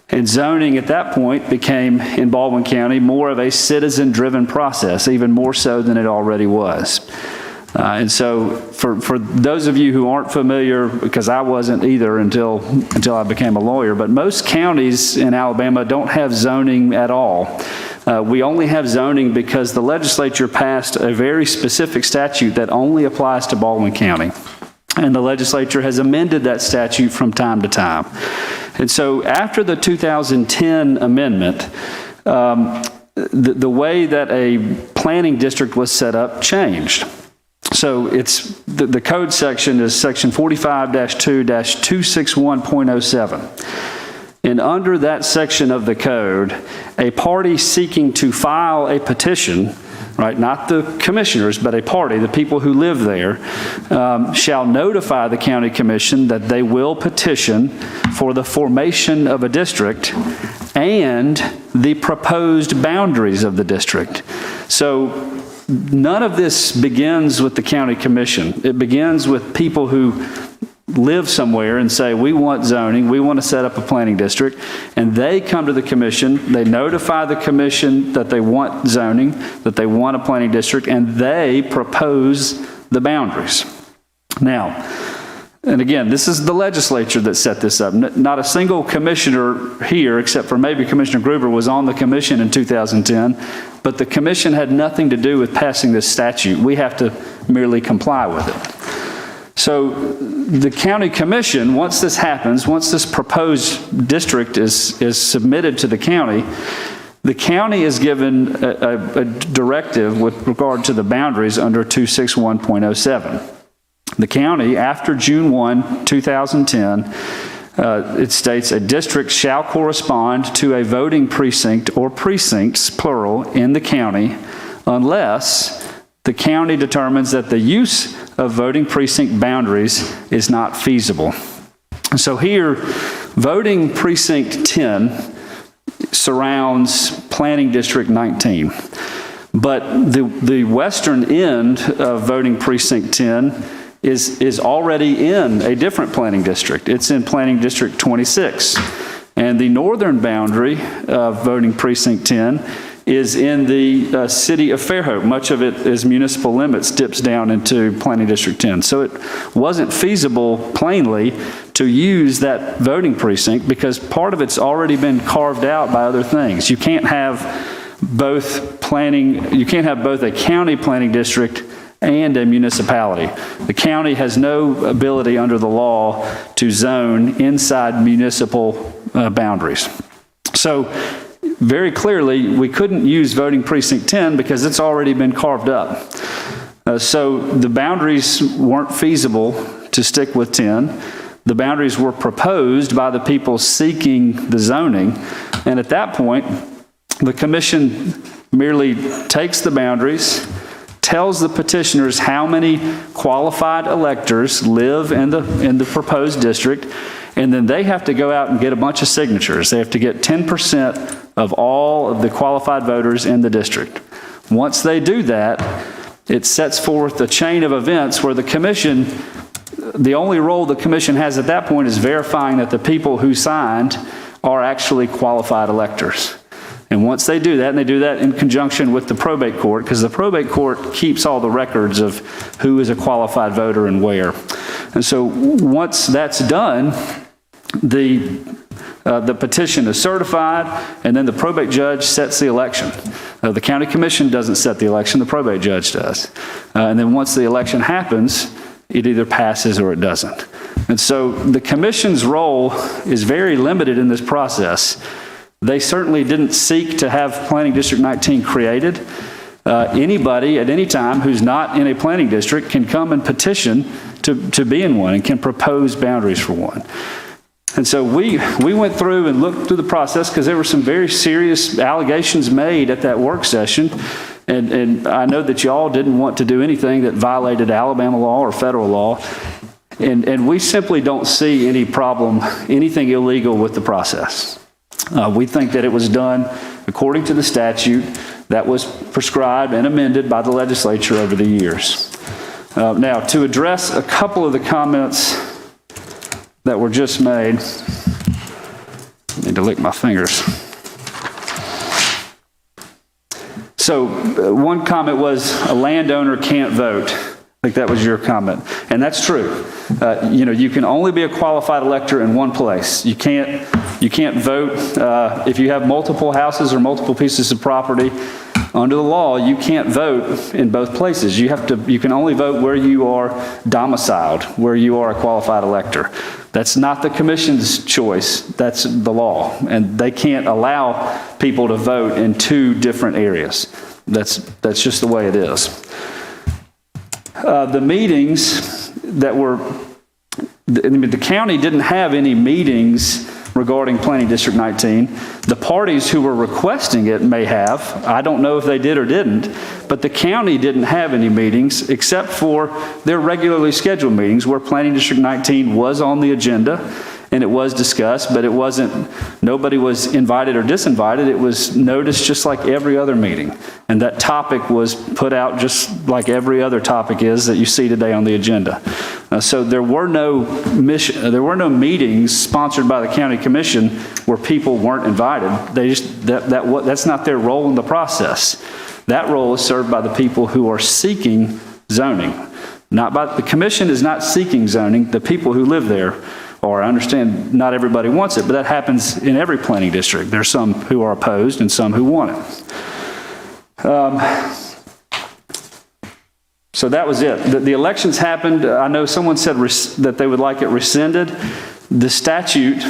And zoning at that point became, in Baldwin County, more of a citizen-driven process, even more so than it already was. And so for those of you who aren't familiar, because I wasn't either until I became a lawyer, but most counties in Alabama don't have zoning at all. We only have zoning because the legislature passed a very specific statute that only applies to Baldwin County. And the legislature has amended that statute from time to time. And so after the 2010 amendment, the way that a planning district was set up changed. So it's the code section is section 45-2-261.07. And under that section of the code, a party seeking to file a petition, right, not the commissioners, but a party, the people who live there, shall notify the county commission that they will petition for the formation of a district and the proposed boundaries of the district. So none of this begins with the county commission. It begins with people who live somewhere and say, we want zoning, we want to set up a planning district, and they come to the commission, they notify the commission that they want zoning, that they want a planning district, and they propose the boundaries. Now, and again, this is the legislature that set this up. Not a single commissioner here, except for maybe Commissioner Gruber, was on the commission in 2010, but the commission had nothing to do with passing this statute. We have to merely comply with it. So the county commission, once this happens, once this proposed district is submitted to the county is given a directive with regard to the boundaries under 261.07. The county, after June 1, 2010, it states a district shall correspond to a voting precinct or precincts, plural, in the county unless the county determines that the use of voting precinct boundaries is not feasible. So here, voting precinct 10 surrounds planning district 19. But the western end of voting precinct 10 is already in a different planning district. It's in planning district 26. And the northern boundary of voting precinct 10 is in the city of Fairhope. Much of it is municipal limits, dips down into planning district 10. So it wasn't feasible, plainly, to use that voting precinct because part of it's already been carved out by other things. You can't have both a county planning district and a municipality. The county has no ability under the law to zone inside municipal boundaries. So very clearly, we couldn't use voting precinct 10 because it's already been carved up. So the boundaries weren't feasible to stick with 10. The boundaries were proposed by the people seeking the zoning. And at that point, the commission merely takes the boundaries, tells the petitioners how many qualified electors live in the proposed district, and then they have to go out and get a bunch of signatures. They have to get 10% of all of the qualified voters in the district. Once they do that, it sets forth a chain of events where the commission, the only role the commission has at that point is verifying that the people who signed are actually qualified electors. And once they do that, and they do that in conjunction with the probate court, because the probate court keeps all the records of who is a qualified voter and where. And so once that's done, the petition is certified, and then the probate judge sets the election. The county commission doesn't set the election, the probate judge does. And then once the election happens, it either passes or it doesn't. And so the commission's role is very limited in this process. They certainly didn't seek to have Planning District 19 created. Anybody at any time who's not in a planning district can come and petition to be in one and can propose boundaries for one. And so we went through and looked through the process because there were some very serious allegations made at that work session. And I know that y'all didn't want to do anything that violated Alabama law or federal law. And we simply don't see any problem, anything illegal with the process. We think that it was done according to the statute that was prescribed and amended by the legislature over the years. Now, to address a couple of the comments that were just made, I need to lick my fingers. So one comment was a landowner can't vote. I think that was your comment. And that's true. You can only be a qualified elector in one place. You can't vote if you have multiple houses or multiple pieces of property. Under the law, you can't vote in both places. You can only vote where you are domiciled, where you are a qualified elector. That's not the commission's choice. That's the law. And they can't allow people to vote in two different areas. That's just the way it is. The meetings that were, the county didn't have any meetings regarding Planning District 19. The parties who were requesting it may have. I don't know if they did or didn't, but the county didn't have any meetings except for their regularly scheduled meetings where Planning District 19 was on the agenda and it was discussed, but nobody was invited or disinvited. It was noticed just like every other meeting. And that topic was put out just like every other topic is that you see today on the agenda. So there were no meetings sponsored by the county commission where people weren't invited. That's not their role in the process. That role is served by the people who are seeking zoning. The commission is not seeking zoning. The people who live there are. I understand not everybody wants it, but that happens in every planning district. There's some who are opposed and some who want it. So that was it. The elections happened. I know someone said that they would like it rescinded. The statute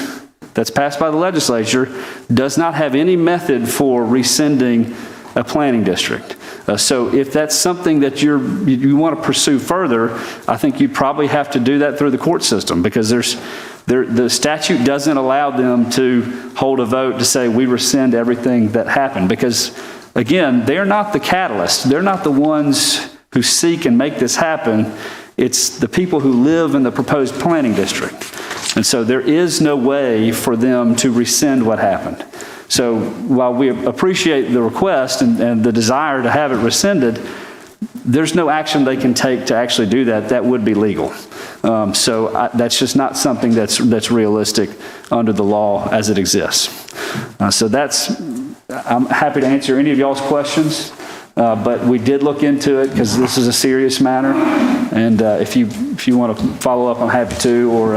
that's passed by the legislature does not have any method for rescinding a planning district. So if that's something that you want to pursue further, I think you'd probably have to do that through the court system because the statute doesn't allow them to hold a vote to say we rescind everything that happened because, again, they're not the catalyst. They're not the ones who seek and make this happen. It's the people who live in the proposed planning district. And so there is no way for them to rescind what happened. So while we appreciate the request and the desire to have it rescinded, there's no action they can take to actually do that. That would be legal. So that's just not something that's realistic under the law as it exists. I'm happy to answer any of y'all's questions, but we did look into it because this is a serious matter. And if you want to follow up, I'm happy to, or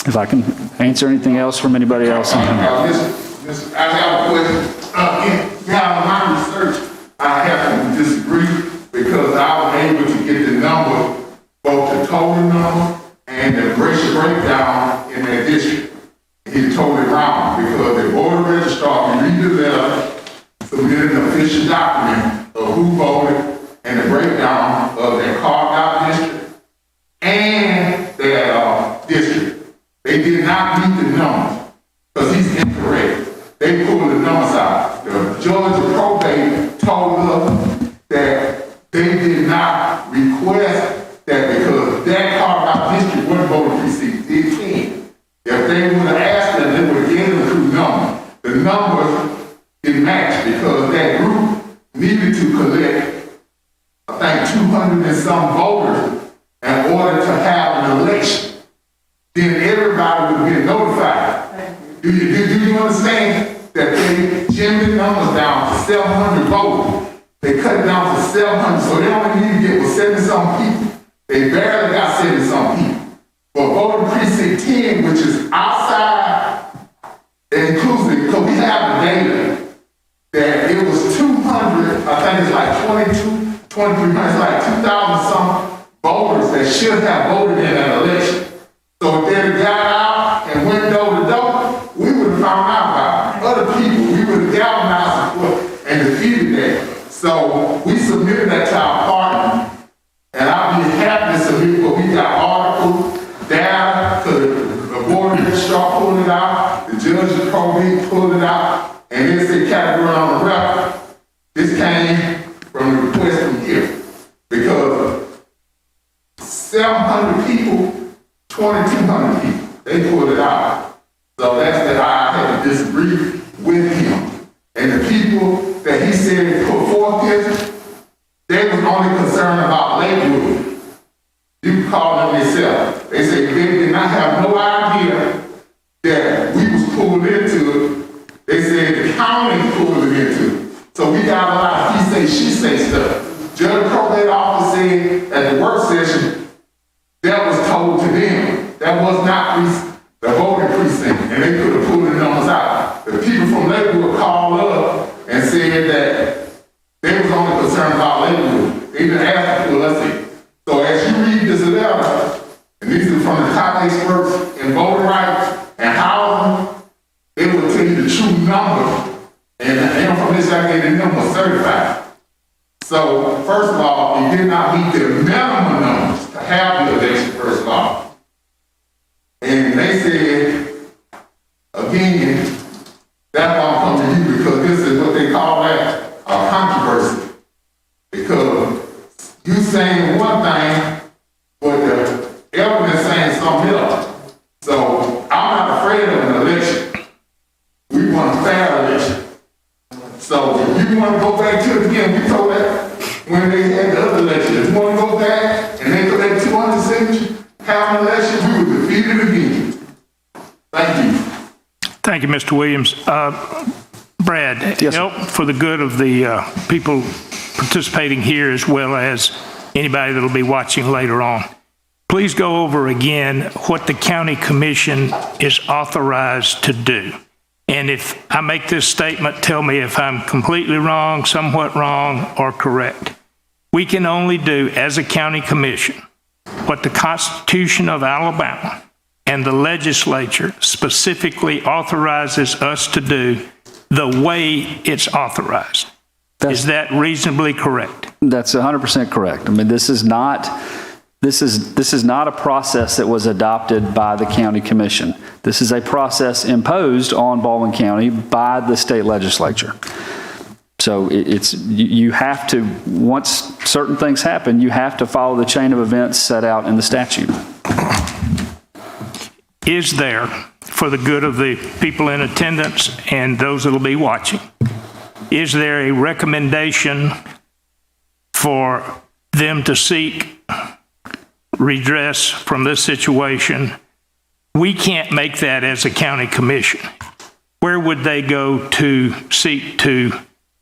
if I can answer anything else from anybody else. I have a question. Now, in my research, I have to disagree because I was able to get the number, both the total number and the racial breakdown in that district. He told it wrong because the voter registrar can read the letter, submitted an official document of who voted and the breakdown of their carved out district and their district. They did not meet the numbers because he's incorrect. They pulled the numbers out. The judge of probate told us that they did not request that because that carved out district wasn't voter precinct 15. If they would have asked them, they would have given them two numbers. The numbers didn't match because that group needed to collect, I think, 200 and some voters in order to have an election. Then everybody would get notified. Do you understand that they jimmed the numbers down to 700 voters? They cut it down to 700, so they only need to get with 70-some people. They barely got 70-some people. but voting precinct 10, which is outside, inclusive, because we have the data, that it was 200, I think it's like 2,300, it's like 2,000 some voters that should have voted in that election. So if they had got out and went door to door, we would have found out about it. Other people, we would have galvanized support and defeated that. So we submitted that to our partner, and I'll be happy to submit what we got articles, data, the board of registrar pulled it out, the judge of probate pulled it out, and it's a category on the record. This came from the request from here, because 700 people, 2,200 people, they pulled it out. So that's that I had to disagree with him. And the people that he said put forth this, they was only concerned about Lakewood. You can call them yourself. They say they did not have no idea that we was pulled into it. They said the county pulled it into it. So we got a lot of he say, she say stuff. Judge Probate Office said at the work session, that was told to them. That was not the voting precinct, and they could have pulled the numbers out. The people from Lakewood called up and said that they was only concerned about Lakewood. They didn't ask to pull us in. So as you read this letter, and these are from the top experts in voting rights and housing, it will tell you the true number, and the information I gave them was certified. So first of all, it did not meet the minimum numbers to have the election, first of all. And they said, again, that's why I'm coming to you, because this is what they call that a controversy. Because you saying one thing, but the evidence saying something else. So I'm not afraid of an election. We want a fair election. So if you want to go back to it again, we told that when they had the other election. If you want to go back and they collect 200 signatures, have an election, we will defeat it again. Thank you. Thank you, Mr. Williams. Brad, Yes, help for the good of the people participating here as well as anybody that'll be watching later on. Please go over again what the county commission is authorized to do. And if I make this statement, tell me if I'm completely wrong, somewhat wrong, or correct. We can only do, as a county commission, what the Constitution of Alabama and the legislature specifically authorizes us to do the way it's authorized. Is that reasonably correct? That's 100% correct. I mean, this is not a process that was adopted by the county commission. This is a process imposed on Baldwin County by the state legislature. So you have to, once certain things happen, you have to follow the chain of events set out in the statute. Is there, for the good of the people in attendance and those that will be watching, is there a recommendation for them to seek redress from this situation? We can't make that as a county commission. Where would they go to seek to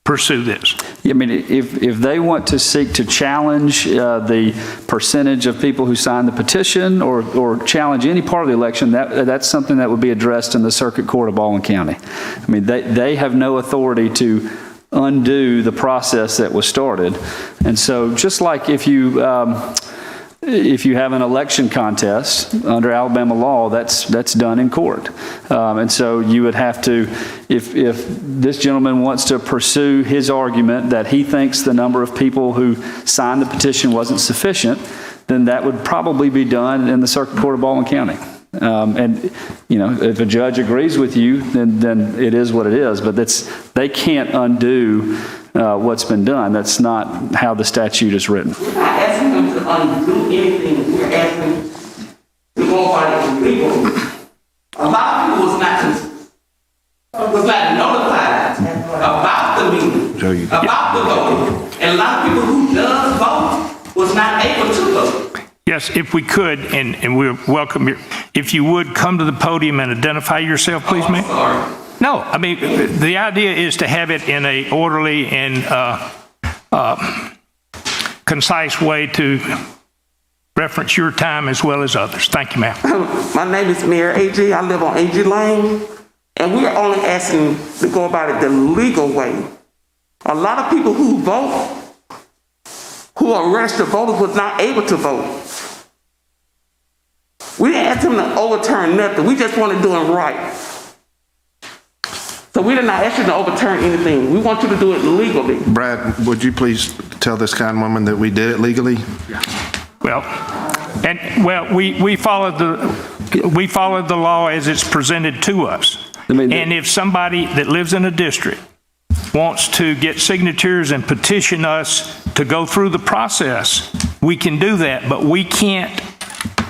pursue this? I mean, if they want to seek to challenge the percentage of people who signed the petition or challenge any part of the election, that's something that would be addressed in the Circuit Court of Baldwin County. I mean, they have no authority to undo the process that was started. And so just like if you have an election contest under Alabama law, that's done in court. And so you would have to, if this gentleman wants to pursue his argument that he thinks the number of people who signed the petition wasn't sufficient, then that would probably be done in the Circuit Court of Baldwin County. And, you know, if a judge agrees with you, then it is what it is. But they can't undo what's been done. That's not how the statute is written. We're not asking them to undo anything. We're asking to go by the legal. A lot of people was not notified about the meeting, about the vote. And a lot of people who does vote was not able to vote. Yes, if we could, and we welcome you, if you would come to the podium and identify yourself, please, ma'am. No, I mean, the idea is to have it in a orderly and concise way to reference your time as well as others. Thank you, ma'am. My name is Mayor A.G. I live on A.G. Lane, and we're only asking to go about it the legal way. A lot of people who vote, who are registered voters, was not able to vote. We didn't ask them to overturn nothing. We just want to do it right. So we did not ask you to overturn anything. We want you to do it legally. Brad, would you please tell this kind woman that we did it legally? Well, we followed the law as it's presented to us. And if somebody that lives in a district wants to get signatures and petition us to go through the process, we can do that, but we can't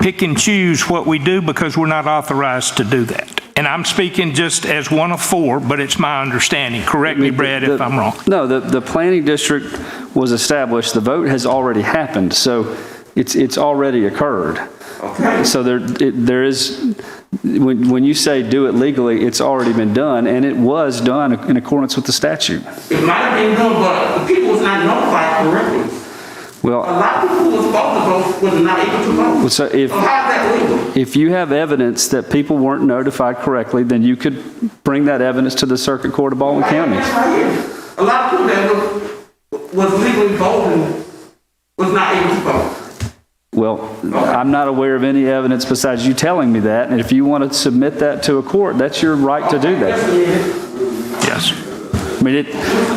pick and choose what we do because we're not authorized to do that. And I'm speaking just as one of four, but it's my understanding. Correct me, Brad, if I'm wrong. No, the planning district was established. The vote has already happened, so it's already occurred. Okay. So there is, when you say do it legally, it's already been done, and it was done in accordance with the statute. It might have been done, but the people was not notified correctly. Well, a lot of people who was supposed to vote was not able to vote. So how's that legal? If you have evidence that people weren't notified correctly, then you could bring that evidence to the Circuit Court of Baldwin County. Right here. A lot of people that was legally voting was not able to vote. Well, I'm not aware of any evidence besides you telling me that, and if you want to submit that to a court, that's your right to do that. Yes. I mean,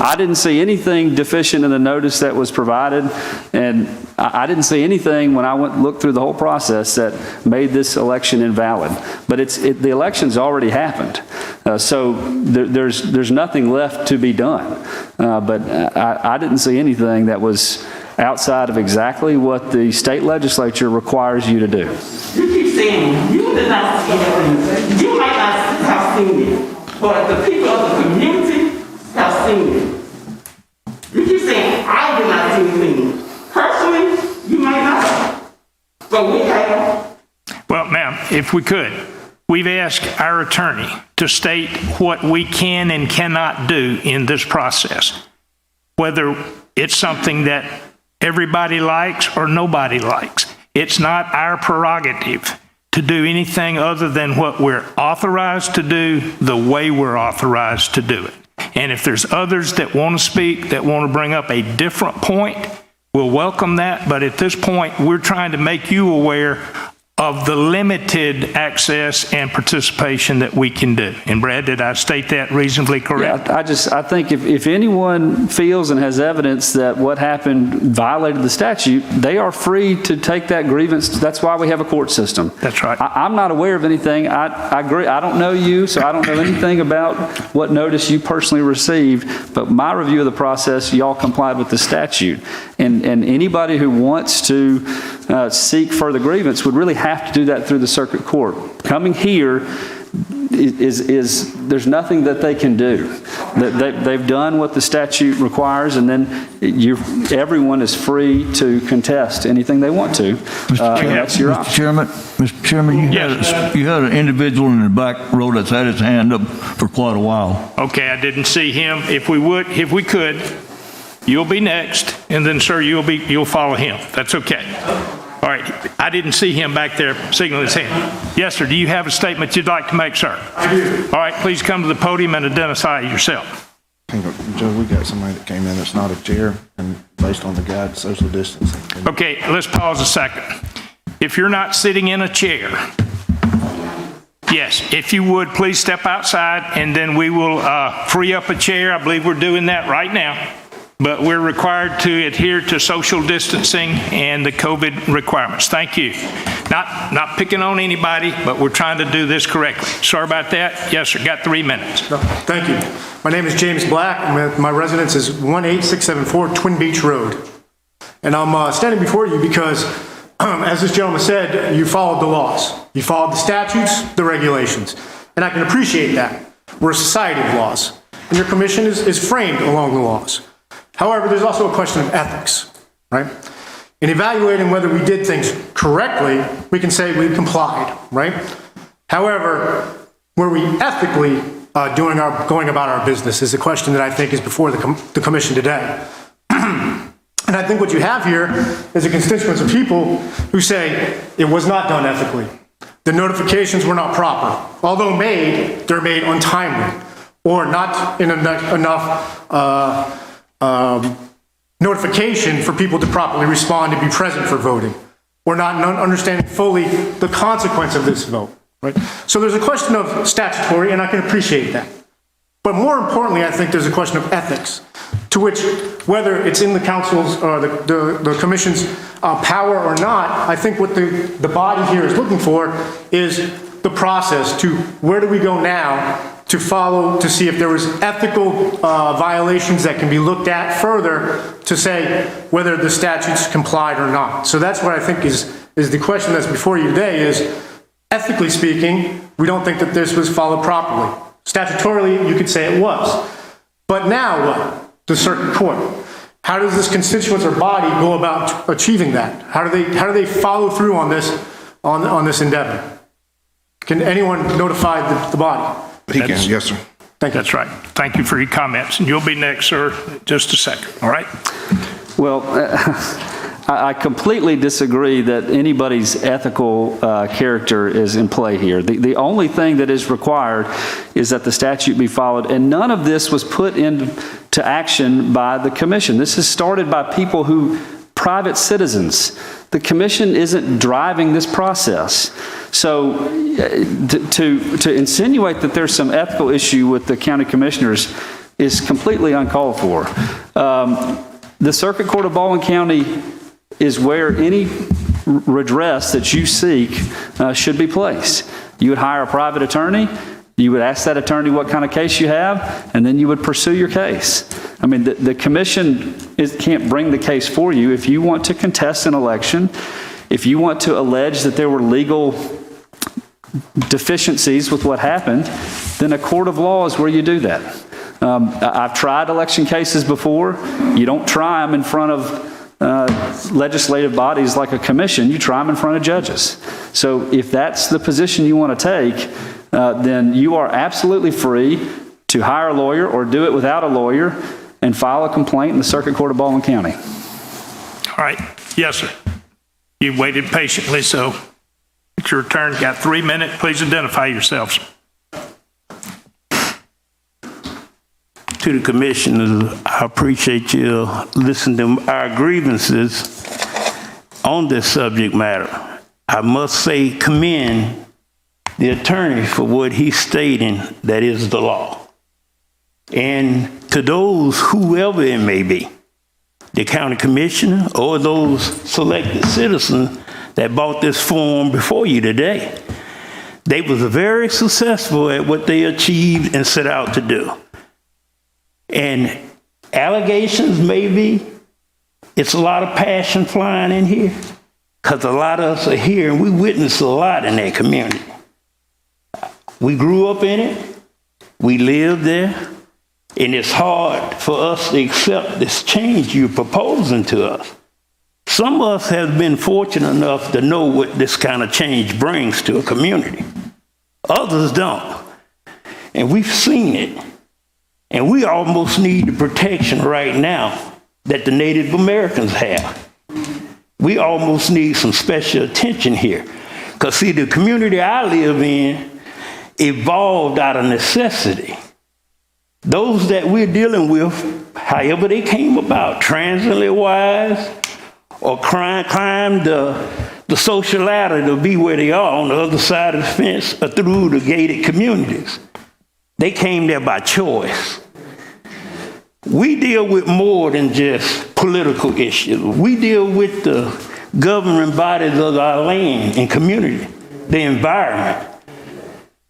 I didn't see anything deficient in the notice that was provided, and I didn't see anything when I looked through the whole process that made this election invalid. But the election's already happened, so there's nothing left to be done. But I didn't see anything that was outside of exactly what the state legislature requires you to do. You keep saying you did not see anything. You might not have seen it, but the people of the community have seen it. You keep saying, I did not see anything. Personally, you might not have, but we have. Well, ma'am, if we could, we've asked our attorney to state what we can and cannot do in this process, whether it's something that everybody likes or nobody likes. It's not our prerogative to do anything other than what we're authorized to do the way we're authorized to do it. And if there's others that want to speak, that want to bring up a different point, we'll welcome that. But at this point, we're trying to make you aware of the limited access and participation that we can do. And Brad, did I state that reasonably correct? Yeah, I think if anyone feels and has evidence that what happened violated the statute, they are free to take that grievance. That's why we have a court system. That's right. I'm not aware of anything. I agree. I don't know you, so I don't know anything about what notice you personally received. But my review of the process, y'all complied with the statute. And anybody who wants to seek further grievance would really have to do that through the circuit court. Coming here there's nothing that they can do. They've done what the statute requires, and then everyone is free to contest anything they want to. That's your option. Mr. Chairman, you had an individual in the back row that's had his hand up for quite a while. Okay, I didn't see him. If we could, you'll be next, and then, sir, you'll follow him. That's okay. All right, I didn't see him back there signaling his hand. Yes, sir, do you have a statement you'd like to make, sir? I do. All right, please come to the podium and identify yourself. Joe, we got somebody that came in that's not a chair, and based on the guide, social distancing. Okay, let's pause a second. If you're not sitting in a chair, yes, if you would, please step outside, and then we will free up a chair. I believe we're doing that right now. But we're required to adhere to social distancing and the COVID requirements. Thank you. Not picking on anybody, but we're trying to do this correctly. Sorry about that. Yes, sir. Got 3 minutes. No, thank you. My name is James Black. My residence is 18674 Twin Beach Road. And I'm standing before you because, as this gentleman said, you followed the laws. You followed the statutes, the regulations. And I can appreciate that. We're a society of laws. And your commission is framed along the laws. However, there's also a question of ethics, right? In evaluating whether we did things correctly, we can say we complied, right? However, were we ethically going about our business is a question that I think is before the commission today. And And I think what you have here is a constituents of people who say it was not done ethically. The notifications were not proper. Although made, they're made untimely or not in enough notification for people to properly respond and be present for voting, or not understanding fully the consequence of this vote. Right? So there's a question of statutory, and I can appreciate that. But more importantly, I think there's a question of ethics, to which, whether it's in the council's or the commission's power or not, I think what the body here is looking for is the process to where do we go now to follow, to see if there was ethical violations that can be looked at further to say whether the statutes complied or not. So that's what I think is the question that's before you today is, ethically speaking, we don't think that this was followed properly. Statutorily, you could say it was. But now what? The circuit court. How does this constituents or body go about achieving that? How do they follow through on this endeavor? Can anyone notify the body? He can, yes, sir. Thank you. That's right. Thank you for your comments. And you'll be next, sir, in just a second. All right? Well, I completely disagree that anybody's ethical character is in play here. The only thing that is required is that the statute be followed, and none of this was put into action by the commission. This is started by people private citizens. The commission isn't driving this process. So to insinuate that there's some ethical issue with the county commissioners is completely uncalled for. The Circuit Court of Baldwin County is where any redress that you seek should be placed. You would hire a private attorney, you would ask that attorney what kind of case you have, and then you would pursue your case. I mean, the commission can't bring the case for you. If you want to contest an election, if you want to allege that there were legal deficiencies with what happened, then a court of law is where you do that. I've tried election cases before. You don't try them in front of legislative bodies like a commission, you try them in front of judges. So if that's the position you want to take, then you are absolutely free to hire a lawyer or do it without a lawyer and file a complaint in the Circuit Court of Baldwin County. All right. Yes, sir. You've waited patiently, so it's your turn. Got 3 minutes. Please identify yourselves. To the commissioners, I appreciate you listening to our grievances on this subject matter. I must say commend the attorney for what he's stating that is the law. And to those, whoever it may be, the county commissioner or those selected citizens that bought this form before you today, they was very successful at what they achieved and set out to do. And allegations, maybe, it's a lot of passion flying in here, because a lot of us are here and we witness a lot in that community. We grew up in it, we lived there, and it's hard for us to accept this change you're proposing to us. Some of us have been fortunate enough to know what this kind of change brings to a community. Others don't. And we've seen it. And we almost need the protection right now that the Native Americans have. We almost need some special attention here. Because see, the community I live in evolved out of necessity. Those that we're dealing with, however they came about, transiently wise, or climbed the social ladder to be where they are on the other side of the fence or through the gated communities. They came there by choice. We deal with more than just political issues. We deal with the governing bodies of our land and community, the environment.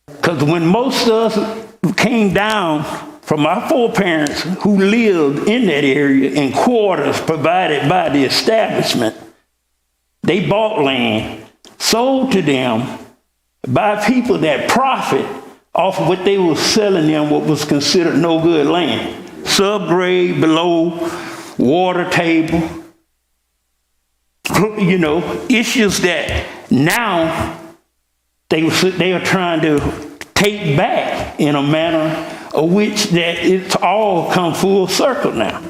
Because when most of us came down from our foreparents who lived in that area in quarters provided by the establishment, they bought land, sold to them by people that profit off of what they were selling them, what was considered no good land. Subgrade, below water table, you know, issues that now they are trying to take back in a manner of which that it's all come full circle now.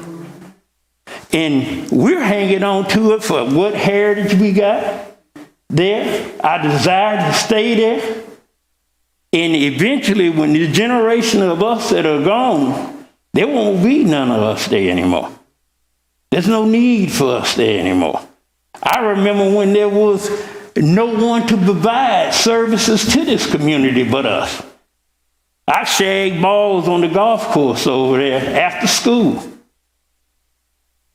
And we're hanging on to it for what heritage we got there, our desire to stay there. And eventually, when the generation of us that are gone, there won't be none of us there anymore. There's no need for us there anymore. I remember when there was no one to provide services to this community but us. I shagged balls on the golf course over there after school,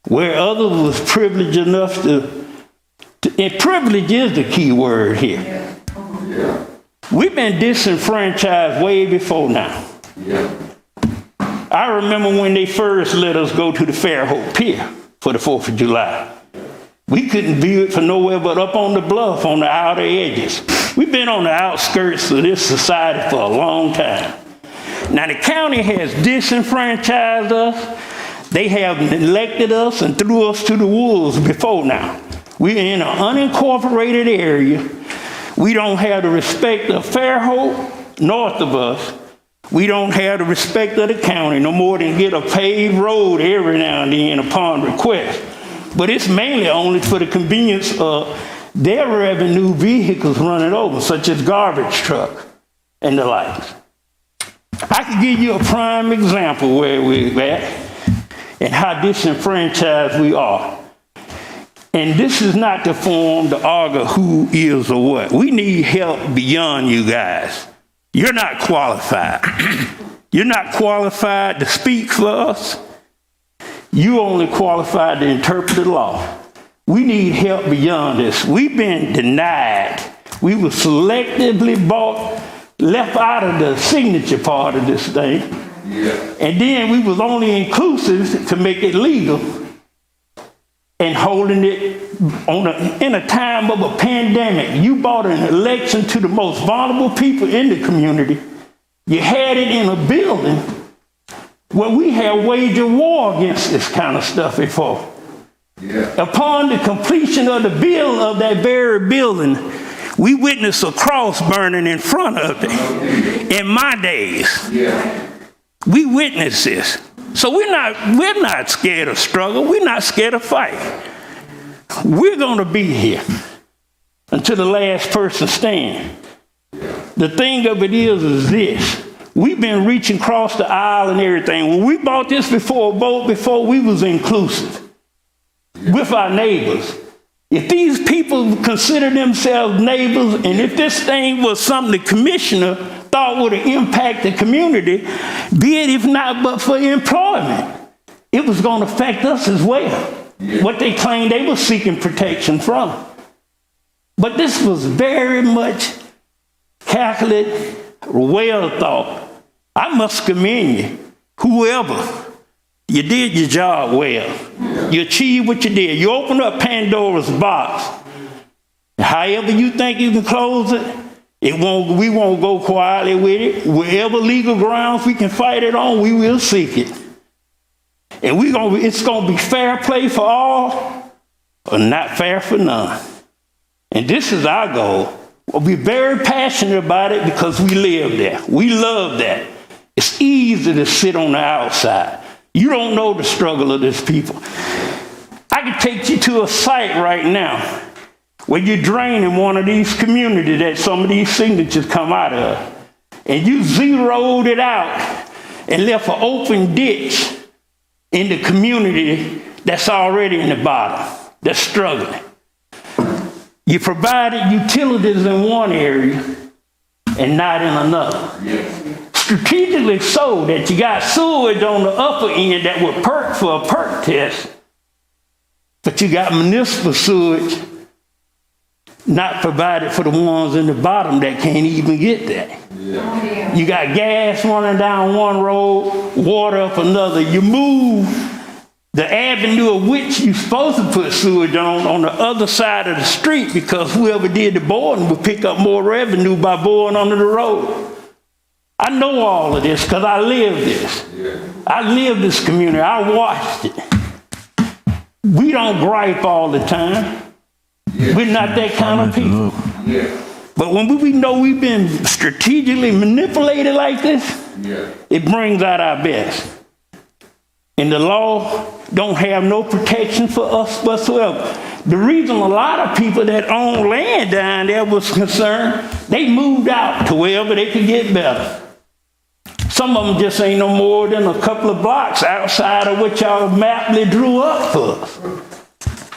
where others was privileged enough and privilege is the key word here. Yeah. We've been disenfranchised way before now. Yeah. I remember when they first let us go to the Fairhope Pier for the 4th of July. We couldn't view it from nowhere but up on the bluff on the outer edges. We've been on the outskirts of this society for a long time. Now the county has disenfranchised us. They have neglected us and threw us to the wolves before now. We're in an unincorporated area. We don't have the respect of Fairhope north of us. We don't have the respect of the county, no more than get a paved road every now and then upon request. But it's mainly only for the convenience of their revenue vehicles running over, such as garbage truck and the likes. I could give you a prime example where we're at and how disenfranchised we are. And this is not to form the argue who is or what. We need help beyond you guys. You're not qualified. You're not qualified to speak for us. You only qualified to interpret the law. We need help beyond this. We've been denied. We were selectively left out of the signature part of this thing. Yeah. And then we was only inclusive to make it legal and holding it in a time of a pandemic. You brought an election to the most vulnerable people in the community. You had it in a building where we had waged a war against this kind of stuff before. Yeah. Upon the completion of the build of that very building, we witnessed a cross burning in front of it. In my days, yeah. We witnessed this. So we're not scared of struggle. We're not scared of fight. We're going to be here until the last person stands. The thing of it is this. We've been reaching across the aisle and everything. When we bought this before we was inclusive with our neighbors. If these people consider themselves neighbors, and if this thing was something the commissioner thought would impact the community, be it if not but for employment, it was going to affect us as well. Yeah. What they claimed they were seeking protection from. But this was very much calculated, well thought. I must commend you, whoever. You did your job well. Yeah. You achieved what you did. You opened up Pandora's box. However you think you can close it, we won't go quietly with it. Wherever legal grounds we can fight it on, we will seek it. And it's going to be fair play for all, or not fair for none. And this is our goal. We'll be very passionate about it because we live there. We love that. It's easy to sit on the outside. You don't know the struggle of this people. I can take you to a site right now where you're draining one of these communities that some of these signatures come out of. And you zeroed it out and left an open ditch in the community that's already in the bottom, that's struggling. You provided utilities in one area and not in another. Yes. Strategically so that you got sewage on the upper end that would perk for a perk test, but you got municipal sewage not provided for the ones in the bottom that can't even get that. Yeah. You got gas running down one road, water up another. You move the avenue of which you're supposed to put sewage on the other side of the street because whoever did the boring would pick up more revenue by boring under the road. I know all of this because I lived this. Yeah. I lived this community. I watched it. We don't gripe all the time. Yeah. We're not that kind of people. Yeah. But when we know we've been strategically manipulated like this, yeah. It brings out our best. and the law don't have no protection for us whatsoever. The reason a lot of people that own land down there was concerned, they moved out to wherever they could get better. Some of them just ain't no more than a couple of blocks outside of what y'all maply drew up for us.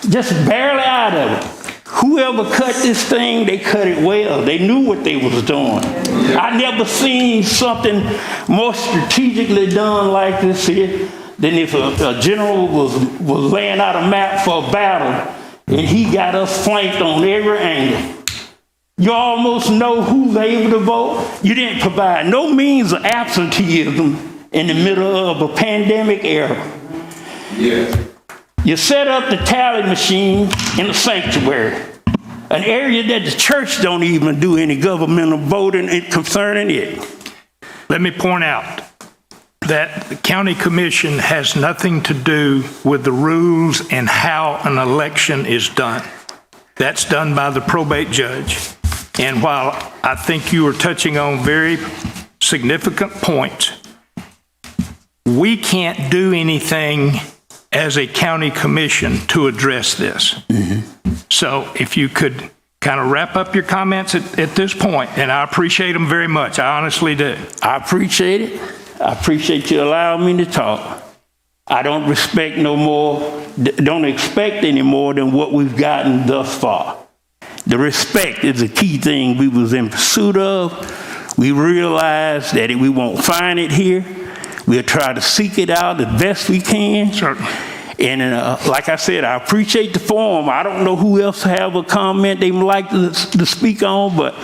Just barely out of it. Whoever cut this thing, they cut it well. They knew what they was doing. I never seen something more strategically done like this here than if a general was laying out a map for a battle and he got us flanked on every angle. You almost know who's able to vote. You didn't provide no means of absenteeism in the middle of a pandemic era. Yes. You set up the tally machine in the sanctuary, an area that the church don't even do any governmental voting concerning it. Let me point out that the county commission has nothing to do with the rules and how an election is done. That's done by the probate judge. And while I think you are touching on very significant points, we can't do anything as a county commission to address this. So if you could kind of wrap up your comments at this point, and I appreciate them very much. I honestly do. I appreciate it. I appreciate you allowing me to talk. I don't respect no more, don't expect any more than what we've gotten thus far. The respect is the key thing we was in pursuit of. We realized that we won't find it here. We'll try to seek it out as best we can. Certainly. And like I said, I appreciate the forum. I don't know who else have a comment they would like to speak on, but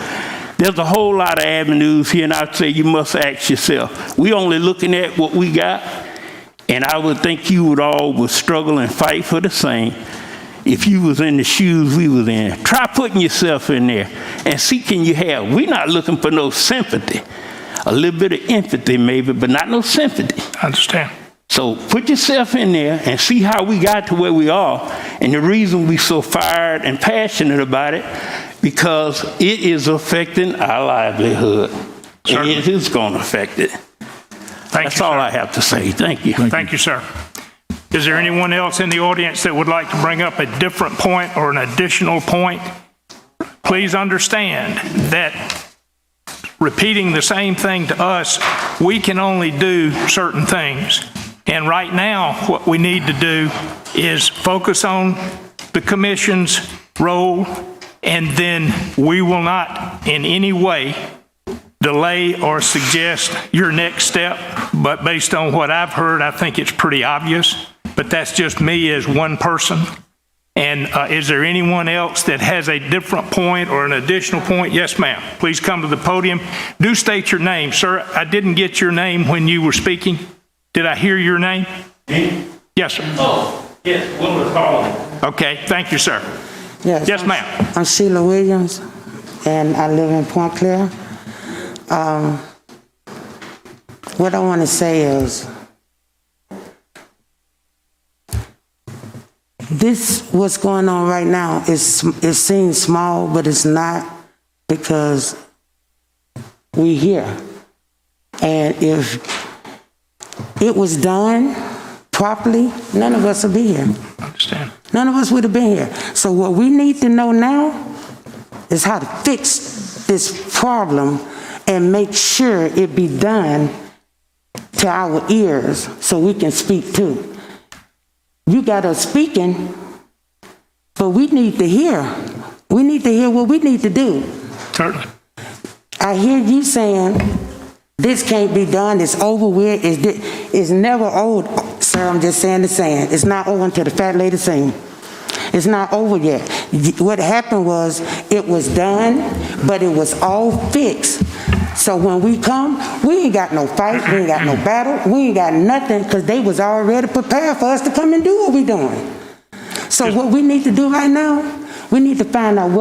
there's a whole lot of avenues here, and I'd say you must ask yourself. We only looking at what we got, and I would think you would struggle and fight for the same if you was in the shoes we was in. Try putting yourself in there and see can you have. We're not looking for no sympathy. A little bit of empathy maybe, but not no sympathy. I understand. So put yourself in there and see how we got to where we are. And the reason we're so fired and passionate about it, because it is affecting our livelihood. Certainly. And it is going to affect it. That's all I have to say. Thank you. Thank you, sir. Is there anyone else in the audience that would like to bring up a different point or an additional point? Please understand that repeating the same thing to us, we can only do certain things. And right now, what we need to do is focus on the commission's role, and then we will not in any way delay or suggest your next step. But based on what I've heard, I think it's pretty obvious. But that's just me as one person. And is there anyone else that has a different point or an additional point? Yes, ma'am. Please come to the podium. Do state your name, sir. I didn't get your name when you were speaking. Did I hear your name? Yes, sir. Oh, yes, Willis Baldwin. Okay, thank you, sir. Yes, ma'am. I'm Sheila Williams, and I live in Point Claire. What I want to say is, what's going on right now, it seems small, but it's not, because we're here. And if it was done properly, none of us would be here. I understand. None of us would have been here. So what we need to know now is how to fix this problem and make sure it be done to our ears so we can speak too. You got us speaking, but we need to hear. We need to hear what we need to do. Certainly. I hear you saying, this can't be done, it's over with, it's never old. Sir, I'm just saying the saying. It's not over until the fat lady sing. It's not over yet. What happened was, it was done, but it was all fixed. So when we come, we ain't got no fight, we ain't got no battle, we ain't got nothing, because they was already prepared for us to come and do what we doing. So what we need to do right now, we need to find out what